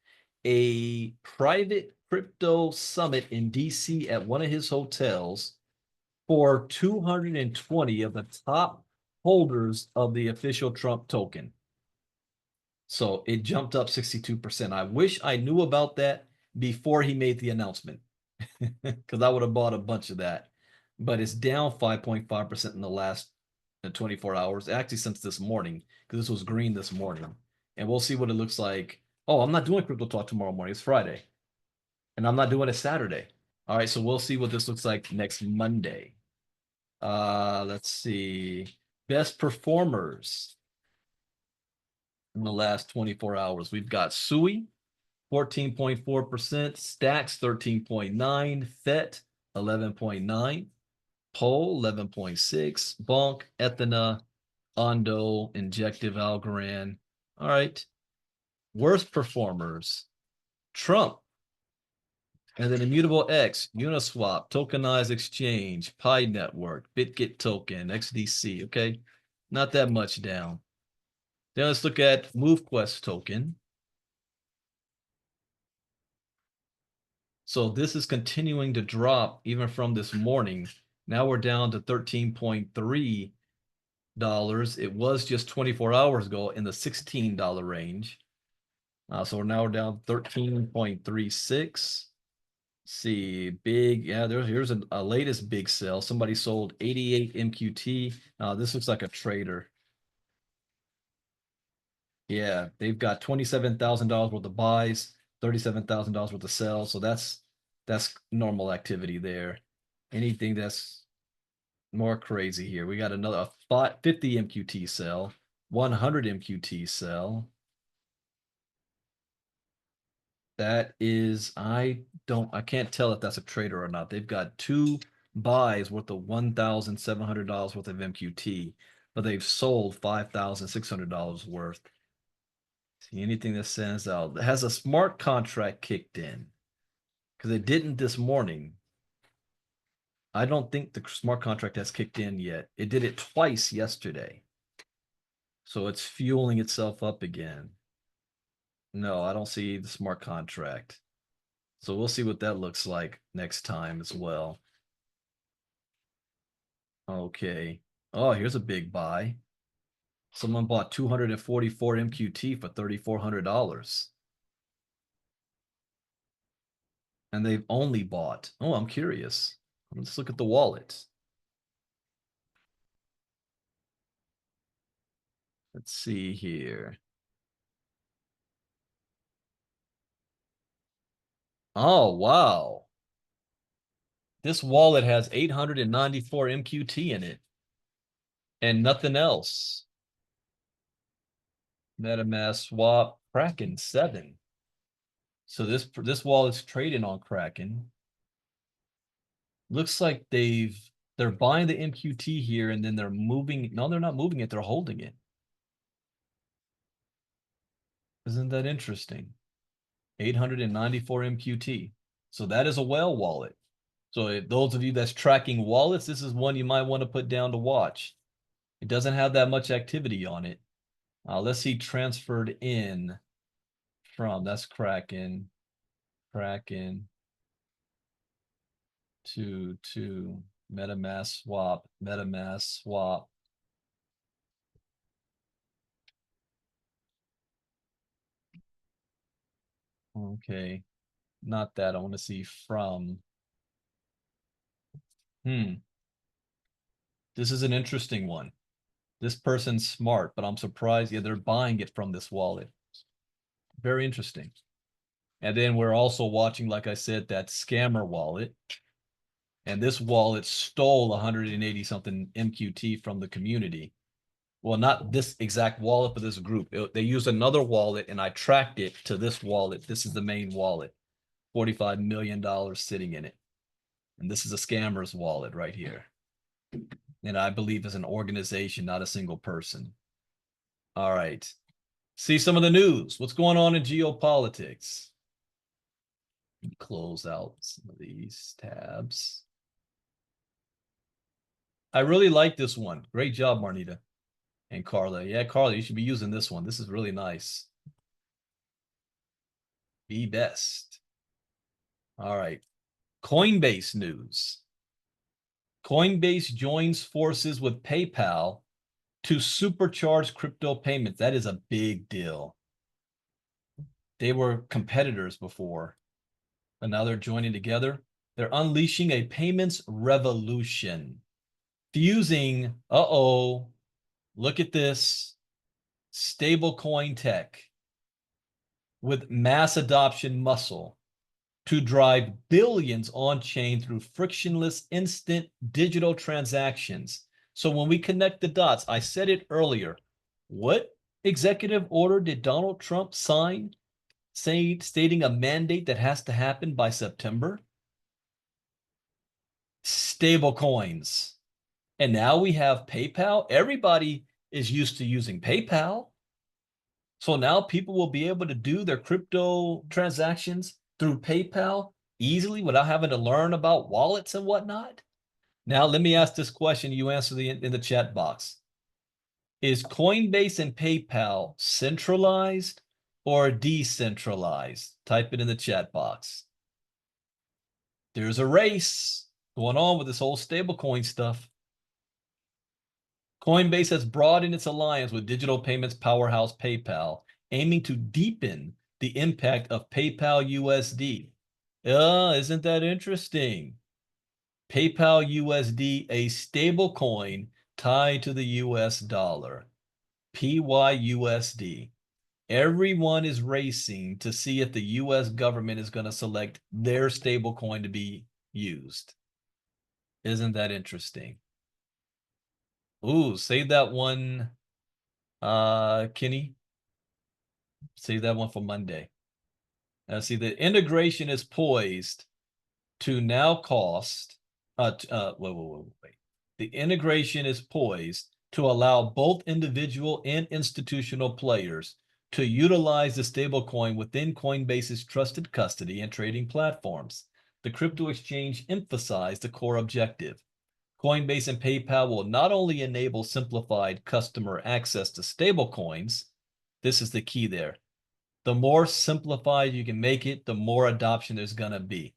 a private crypto summit in DC at one of his hotels for 220 of the top holders of the official Trump token. So it jumped up 62%. I wish I knew about that before he made the announcement, because I would have bought a bunch of that. But it's down 5.5% in the last 24 hours, actually since this morning, because this was green this morning. And we'll see what it looks like. Oh, I'm not doing Crypto Talk tomorrow morning. It's Friday. And I'm not doing it Saturday. All right, so we'll see what this looks like next Monday. Let's see. Best performers in the last 24 hours. We've got Sui, 14.4%, Stacks, 13.9%, FET, 11.9%, Pole, 11.6%, Bonk, Ethena, Ondo, Injective, Algorand. All right. Worst performers, Trump, and then Immutable X, Uniswap, Tokenized Exchange, Pi Network, BitGet Token, XDC. Okay, not that much down. Then let's look at MoveQuest token. So this is continuing to drop even from this morning. Now we're down to $13.3. It was just 24 hours ago in the $16 range. So now we're down 13.36. See, big, yeah, here's a latest big sell. Somebody sold 88 MQT. This looks like a trader. Yeah, they've got $27,000 worth of buys, $37,000 worth of sells. So that's normal activity there. Anything that's more crazy here. We got another 50 MQT sell, 100 MQT sell. That is, I can't tell if that's a trader or not. They've got 2 buys worth of $1,700 worth of MQT, but they've sold $5,600 worth. See anything that stands out? It has a smart contract kicked in, because it didn't this morning. I don't think the smart contract has kicked in yet. It did it twice yesterday. So it's fueling itself up again. No, I don't see the smart contract. So we'll see what that looks like next time as well. Okay. Oh, here's a big buy. Someone bought 244 MQT for $3,400. And they've only bought, oh, I'm curious. Let's look at the wallet. Let's see here. Oh, wow. This wallet has 894 MQT in it and nothing else. MetaMask swap Kraken 7. So this wallet's trading on Kraken. Looks like they're buying the MQT here and then they're moving. No, they're not moving it. They're holding it. Isn't that interesting? 894 MQT. So that is a whale wallet. So those of you that's tracking wallets, this is one you might want to put down to watch. It doesn't have that much activity on it. Let's see transferred in from, that's Kraken to MetaMask swap. Okay, not that. I want to see from. This is an interesting one. This person's smart, but I'm surprised. Yeah, they're buying it from this wallet. Very interesting. And then we're also watching, like I said, that scammer wallet. And this wallet stole 180 something MQT from the community. Well, not this exact wallet, but this group. They used another wallet and I tracked it to this wallet. This is the main wallet. $45 million sitting in it. And this is a scammer's wallet right here. And I believe it's an organization, not a single person. All right. See some of the news. What's going on in geopolitics? Close out some of these tabs. I really like this one. Great job, Marnita and Carla. Yeah, Carla, you should be using this one. This is really nice. Be best. All right. Coinbase news. Coinbase joins forces with PayPal to supercharge crypto payments. That is a big deal. They were competitors before, and now they're joining together. They're unleashing a payments revolution, fusing, look at this, stablecoin tech with mass adoption muscle to drive billions on chain through frictionless, instant digital transactions. So when we connect the dots, I said it earlier, what executive order did Donald Trump sign stating a mandate that has to happen by September? Stable coins. And now we have PayPal. Everybody is used to using PayPal. So now people will be able to do their crypto transactions through PayPal easily without having to learn about wallets and whatnot. Now, let me ask this question. You answer in the chat box. Is Coinbase and PayPal centralized or decentralized? Type it in the chat box. There's a race going on with this whole stablecoin stuff. Coinbase has broadened its alliance with digital payments powerhouse PayPal, aiming to deepen the impact of PayPal USD. Isn't that interesting? PayPal USD, a stable coin tied to the US dollar. PYUSD. Everyone is racing to see if the US government is going to select their stable coin to be used. Isn't that interesting? Ooh, save that one, Kenny. Save that one for Monday. Now, see, the integration is poised to now cost, wait. The integration is poised to allow both individual and institutional players to utilize the stablecoin within Coinbase's trusted custody and trading platforms. The crypto exchange emphasized the core objective. Coinbase and PayPal will not only enable simplified customer access to stablecoins, this is the key there. The more simplified you can make it, the more adoption there's going to be.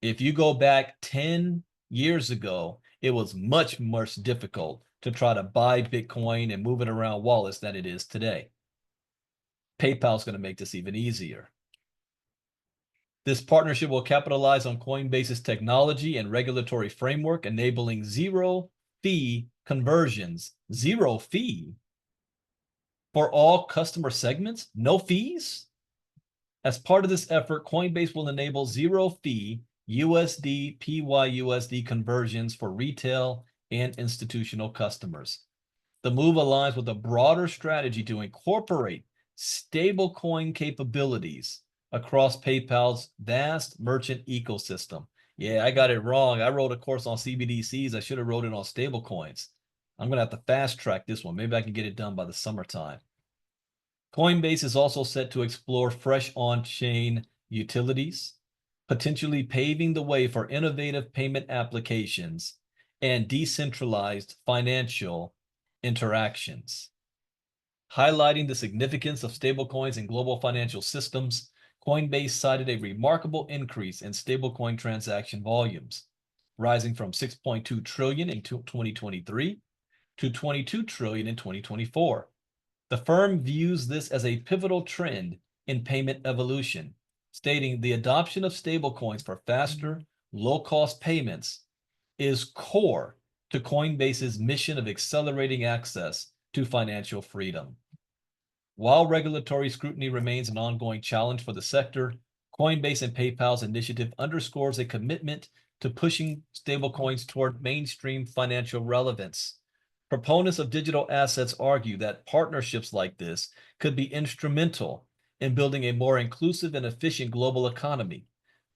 If you go back 10 years ago, it was much more difficult to try to buy Bitcoin and move it around wallets than it is today. PayPal is going to make this even easier. This partnership will capitalize on Coinbase's technology and regulatory framework, enabling zero-fee conversions. Zero fee for all customer segments? No fees? As part of this effort, Coinbase will enable zero-fee USD, PYUSD conversions for retail and institutional customers. The move aligns with a broader strategy to incorporate stablecoin capabilities across PayPal's vast merchant ecosystem. Yeah, I got it wrong. I wrote a course on CBDCs. I should have wrote it on stablecoins. I'm going to have to fast track this one. Maybe I can get it done by the summertime. Coinbase is also set to explore fresh on-chain utilities, potentially paving the way for innovative payment applications and decentralized financial interactions. Highlighting the significance of stablecoins in global financial systems, Coinbase cited a remarkable increase in stablecoin transaction volumes, rising from 6.2 trillion in 2023 to 22 trillion in 2024. The firm views this as a pivotal trend in payment evolution, stating the adoption of stablecoins for faster, low-cost payments is core to Coinbase's mission of accelerating access to financial freedom. While regulatory scrutiny remains an ongoing challenge for the sector, Coinbase and PayPal's initiative underscores a commitment to pushing stablecoins toward mainstream financial relevance. Proponents of digital assets argue that partnerships like this could be instrumental in building a more inclusive and efficient global economy.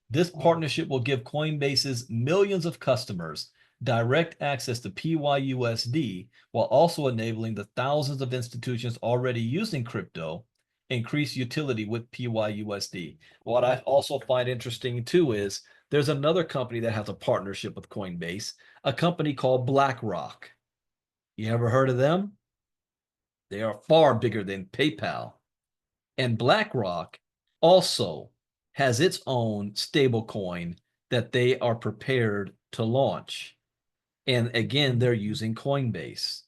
This partnership will give Coinbase's millions of customers direct access to PYUSD while also enabling the thousands of institutions already using crypto increase utility with PYUSD. What I also find interesting too is there's another company that has a partnership with Coinbase, a company called BlackRock. You ever heard of them? They are far bigger than PayPal. And BlackRock also has its own stable coin that they are prepared to launch. And again, they're using Coinbase.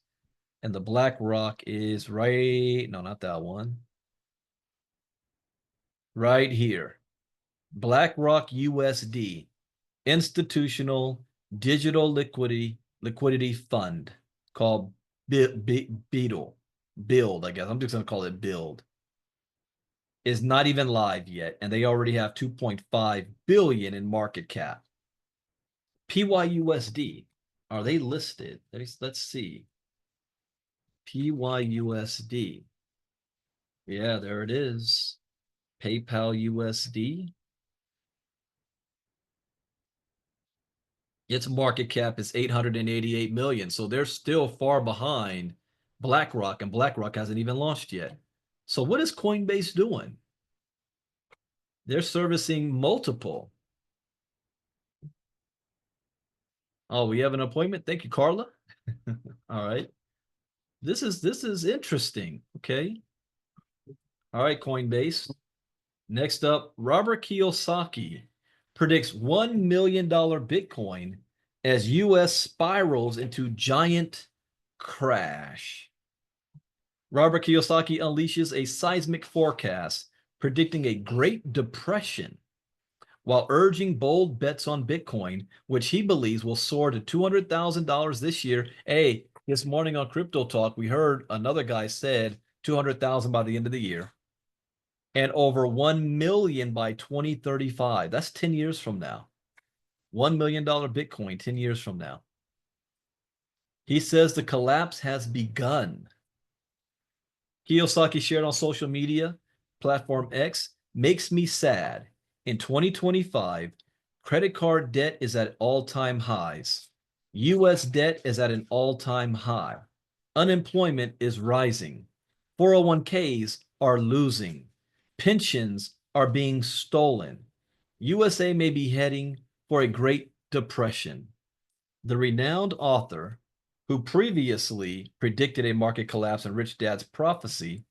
And the BlackRock is right, no, not that one. Right here. BlackRock USD, Institutional Digital Liquidity Fund, called Build, I guess. I'm just going to call it Build. Is not even live yet, and they already have 2.5 billion in market cap. PYUSD, are they listed? Let's see. PYUSD. Yeah, there it is. PayPal USD. Its market cap is 888 million. So they're still far behind BlackRock, and BlackRock hasn't even launched yet. So what is Coinbase doing? They're servicing multiple. Oh, we have an appointment. Thank you, Carla. All right. This is interesting. Okay. All right, Coinbase. Next up, Robert Kiyosaki predicts $1 million Bitcoin as US spirals into giant crash. Robert Kiyosaki unleashes a seismic forecast predicting a Great Depression while urging bold bets on Bitcoin, which he believes will soar to $200,000 this year. Hey, this morning on Crypto Talk, we heard another guy said 200,000 by the end of the year and over 1 million by 2035. That's 10 years from now. $1 million Bitcoin 10 years from now. He says the collapse has begun. Kiyosaki shared on social media platform X, makes me sad. In 2025, credit card debt is at all-time highs. U.S. debt is at an all-time high. Unemployment is rising. 401ks are losing. Pensions are being stolen. USA may be heading for a Great Depression. The renowned author, who previously predicted a market collapse in Rich Dad's Prophecy,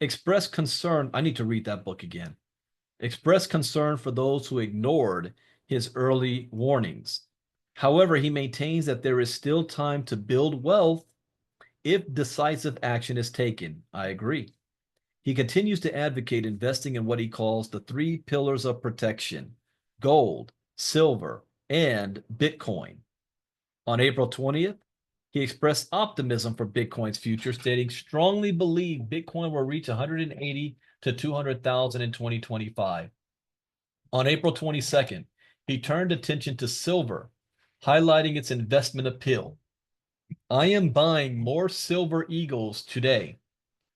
expressed concern. I need to read that book again. Expressed concern for those who ignored his early warnings. However, he maintains that there is still time to build wealth if decisive action is taken. I agree. He continues to advocate investing in what he calls the 3 pillars of protection: gold, silver, and Bitcoin. On April 20th, he expressed optimism for Bitcoin's future, stating strongly believe Bitcoin will reach 180 to 200,000 in 2025. On April 22nd, he turned attention to silver, highlighting its investment appeal. I am buying more silver eagles today.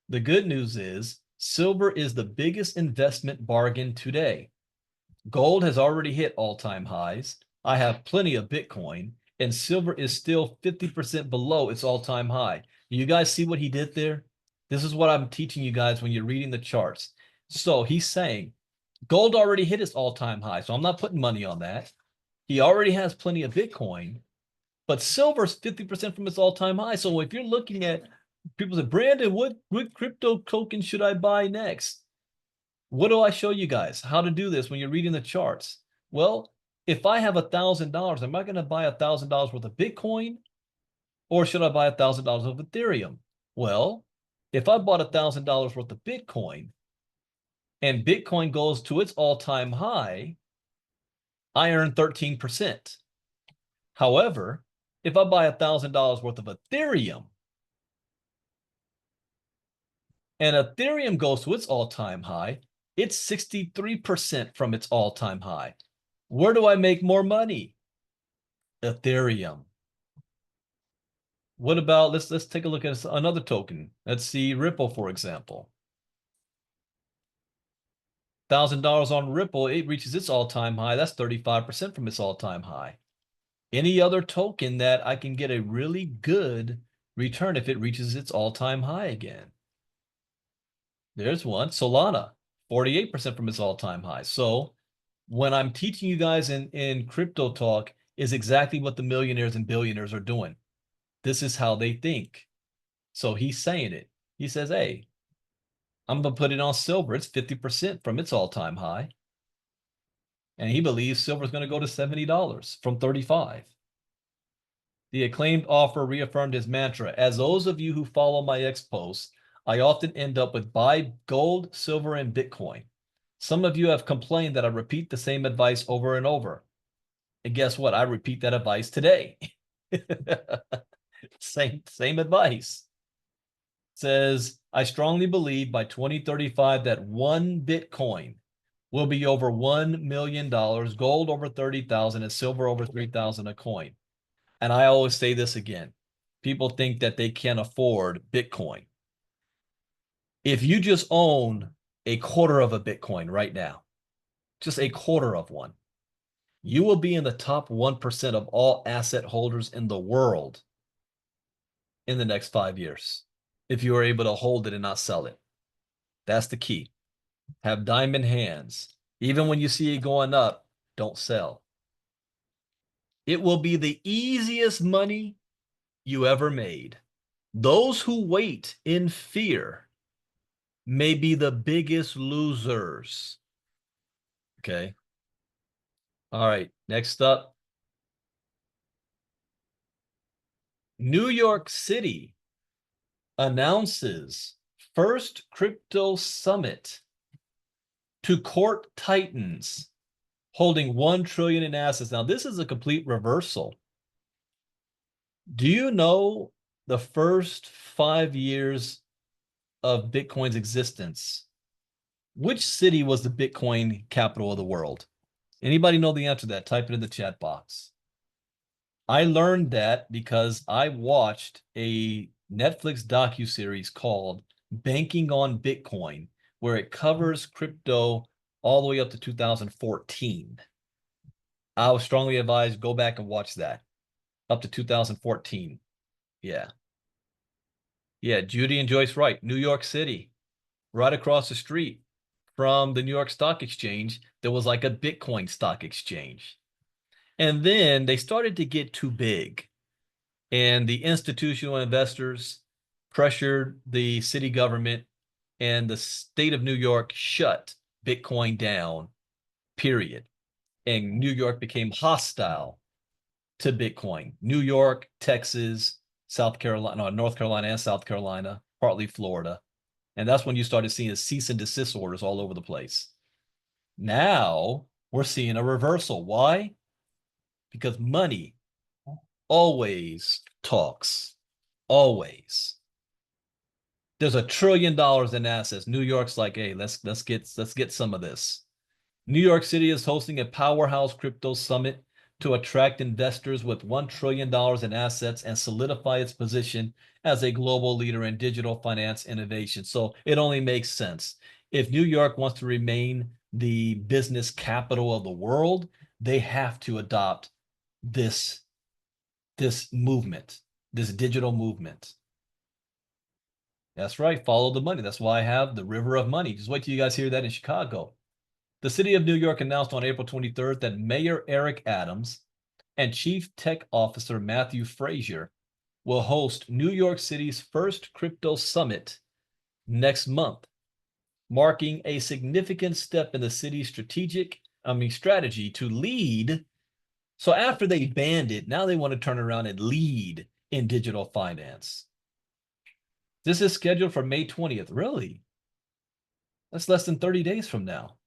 The good news is silver is the biggest investment bargain today. Gold has already hit all-time highs. I have plenty of Bitcoin, and silver is still 50% below its all-time high. You guys see what he did there? This is what I'm teaching you guys when you're reading the charts. So he's saying gold already hit its all-time high, so I'm not putting money on that. He already has plenty of Bitcoin, but silver's 50% from its all-time high. So if you're looking at people say, Brandon, what crypto token should I buy next? What do I show you guys? How to do this when you're reading the charts? Well, if I have $1,000, am I going to buy $1,000 worth of Bitcoin, or should I buy $1,000 of Ethereum? Well, if I bought $1,000 worth of Bitcoin and Bitcoin goes to its all-time high, I earn 13%. However, if I buy $1,000 worth of Ethereum and Ethereum goes to its all-time high, it's 63% from its all-time high. Where do I make more money? Ethereum. What about, let's take a look at another token. Let's see Ripple, for example. $1,000 on Ripple, it reaches its all-time high. That's 35% from its all-time high. Any other token that I can get a really good return if it reaches its all-time high again? There's one, Solana, 48% from its all-time high. So when I'm teaching you guys in Crypto Talk is exactly what the millionaires and billionaires are doing. This is how they think. So he's saying it. He says, hey, I'm going to put it on silver. It's 50% from its all-time high. And he believes silver is going to go to $70 from 35. The acclaimed author reaffirmed his mantra. As those of you who follow my X posts, I often end up with buy gold, silver, and Bitcoin. Some of you have complained that I repeat the same advice over and over. And guess what? I repeat that advice today. Same advice. It says, I strongly believe by 2035 that one Bitcoin will be over $1 million, gold over 30,000, and silver over 3,000 a coin. And I always say this again. People think that they can't afford Bitcoin. If you just own a quarter of a Bitcoin right now, just a quarter of one, you will be in the top 1% of all asset holders in the world in the next 5 years, if you are able to hold it and not sell it. That's the key. Have diamond hands. Even when you see it going up, don't sell. It will be the easiest money you ever made. Those who wait in fear may be the biggest losers. Okay. All right. Next up, New York City announces first crypto summit to court titans holding 1 trillion in assets. Now, this is a complete reversal. Do you know the first 5 years of Bitcoin's existence, which city was the Bitcoin capital of the world? Anybody know the answer to that? Type it in the chat box. I learned that because I watched a Netflix docuseries called Banking on Bitcoin, where it covers crypto all the way up to 2014. I would strongly advise go back and watch that up to 2014. Yeah. Yeah, Judy and Joyce Wright, New York City, right across the street from the New York Stock Exchange, there was like a Bitcoin stock exchange. And then they started to get too big. And the institutional investors pressured the city government, and the state of New York shut Bitcoin down, period. And New York became hostile to Bitcoin. New York, Texas, South Carolina, no, North Carolina and South Carolina, partly Florida. And that's when you started seeing cease and desist orders all over the place. Now we're seeing a reversal. Why? Because money always talks. Always. There's $1 trillion in assets. New York's like, hey, let's get some of this. New York City is hosting a powerhouse crypto summit to attract investors with $1 trillion in assets and solidify its position as a global leader in digital finance innovation. So it only makes sense. If New York wants to remain the business capital of the world, they have to adopt this movement, this digital movement. That's right. Follow the money. That's why I have the river of money. Just wait till you guys hear that in Chicago. The city of New York announced on April 23rd that Mayor Eric Adams and Chief Tech Officer Matthew Frazier will host New York City's first crypto summit next month, marking a significant step in the city's strategy to lead. So after they banned it, now they want to turn around and lead in digital finance. This is scheduled for May 20th. Really? That's less than 30 days from now.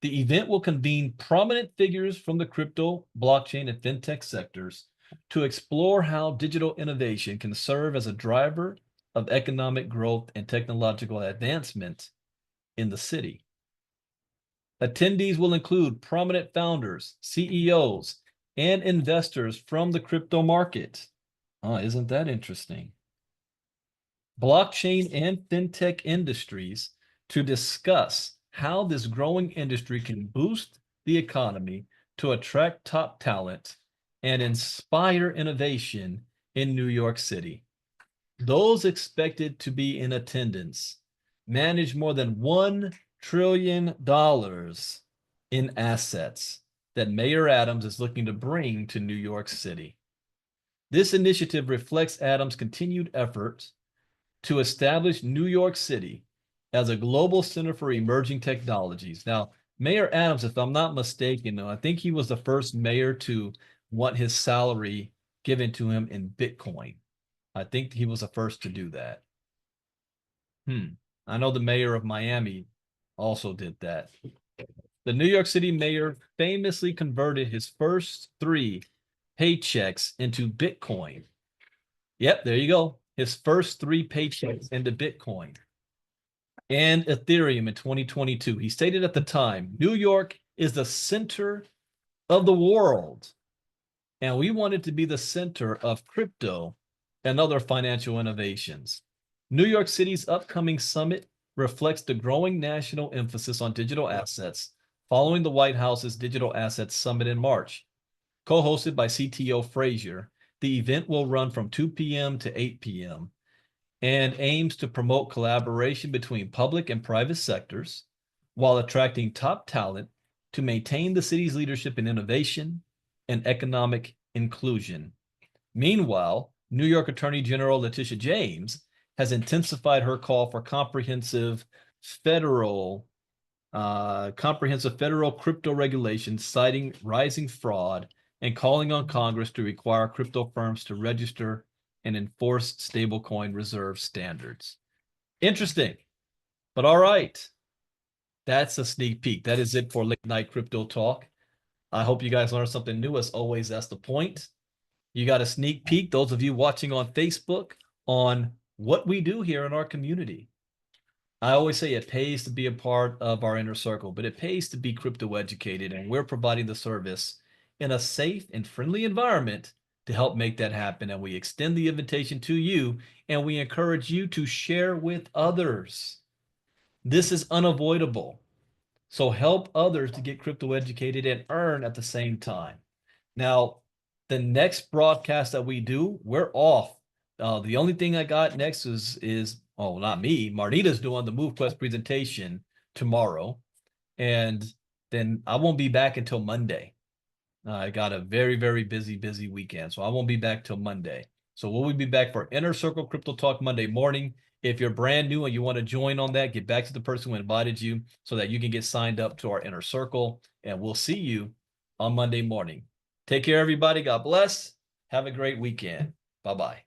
The event will convene prominent figures from the crypto, blockchain, and fintech sectors to explore how digital innovation can serve as a driver of economic growth and technological advancement in the city. Attendees will include prominent founders, CEOs, and investors from the crypto market. Oh, isn't that interesting? Blockchain and fintech industries to discuss how this growing industry can boost the economy to attract top talent and inspire innovation in New York City. Those expected to be in attendance manage more than $1 trillion in assets that Mayor Adams is looking to bring to New York City. This initiative reflects Adams' continued efforts to establish New York City as a global center for emerging technologies. Now, Mayor Adams, if I'm not mistaken, I think he was the first mayor to want his salary given to him in Bitcoin. I think he was the first to do that. I know the mayor of Miami also did that. The New York City mayor famously converted his first 3 paychecks into Bitcoin. Yep, there you go. His first 3 paychecks into Bitcoin and Ethereum in 2022. He stated at the time, New York is the center of the world, and we wanted to be the center of crypto and other financial innovations. New York City's upcoming summit reflects the growing national emphasis on digital assets following the White House's Digital Assets Summit in March. Co-hosted by CTO Frazier, the event will run from 2 p.m. to 8 p.m. and aims to promote collaboration between public and private sectors while attracting top talent to maintain the city's leadership in innovation and economic inclusion. Meanwhile, New York Attorney General Letitia James has intensified her call for comprehensive federal crypto regulations, citing rising fraud and calling on Congress to require crypto firms to register and enforce stablecoin reserve standards. Interesting, but all right. That's a sneak peek. That is it for Late Night Crypto Talk. I hope you guys learned something new. As always, that's the point. You got a sneak peek, those of you watching on Facebook, on what we do here in our community. I always say it pays to be a part of our inner circle, but it pays to be crypto educated, and we're providing the service in a safe and friendly environment to help make that happen. And we extend the invitation to you, and we encourage you to share with others. This is unavoidable. So help others to get crypto educated and earn at the same time. Now, the next broadcast that we do, we're off. The only thing I got next is not me. Marnita's doing the MoveQuest presentation tomorrow. And then I won't be back until Monday. I got a very, very busy weekend. So I won't be back till Monday. So we'll be back for Inner Circle Crypto Talk Monday morning. If you're brand new and you want to join on that, get back to the person who invited you so that you can get signed up to our Inner Circle. And we'll see you on Monday morning. Take care, everybody. God bless. Have a great weekend. Bye-bye.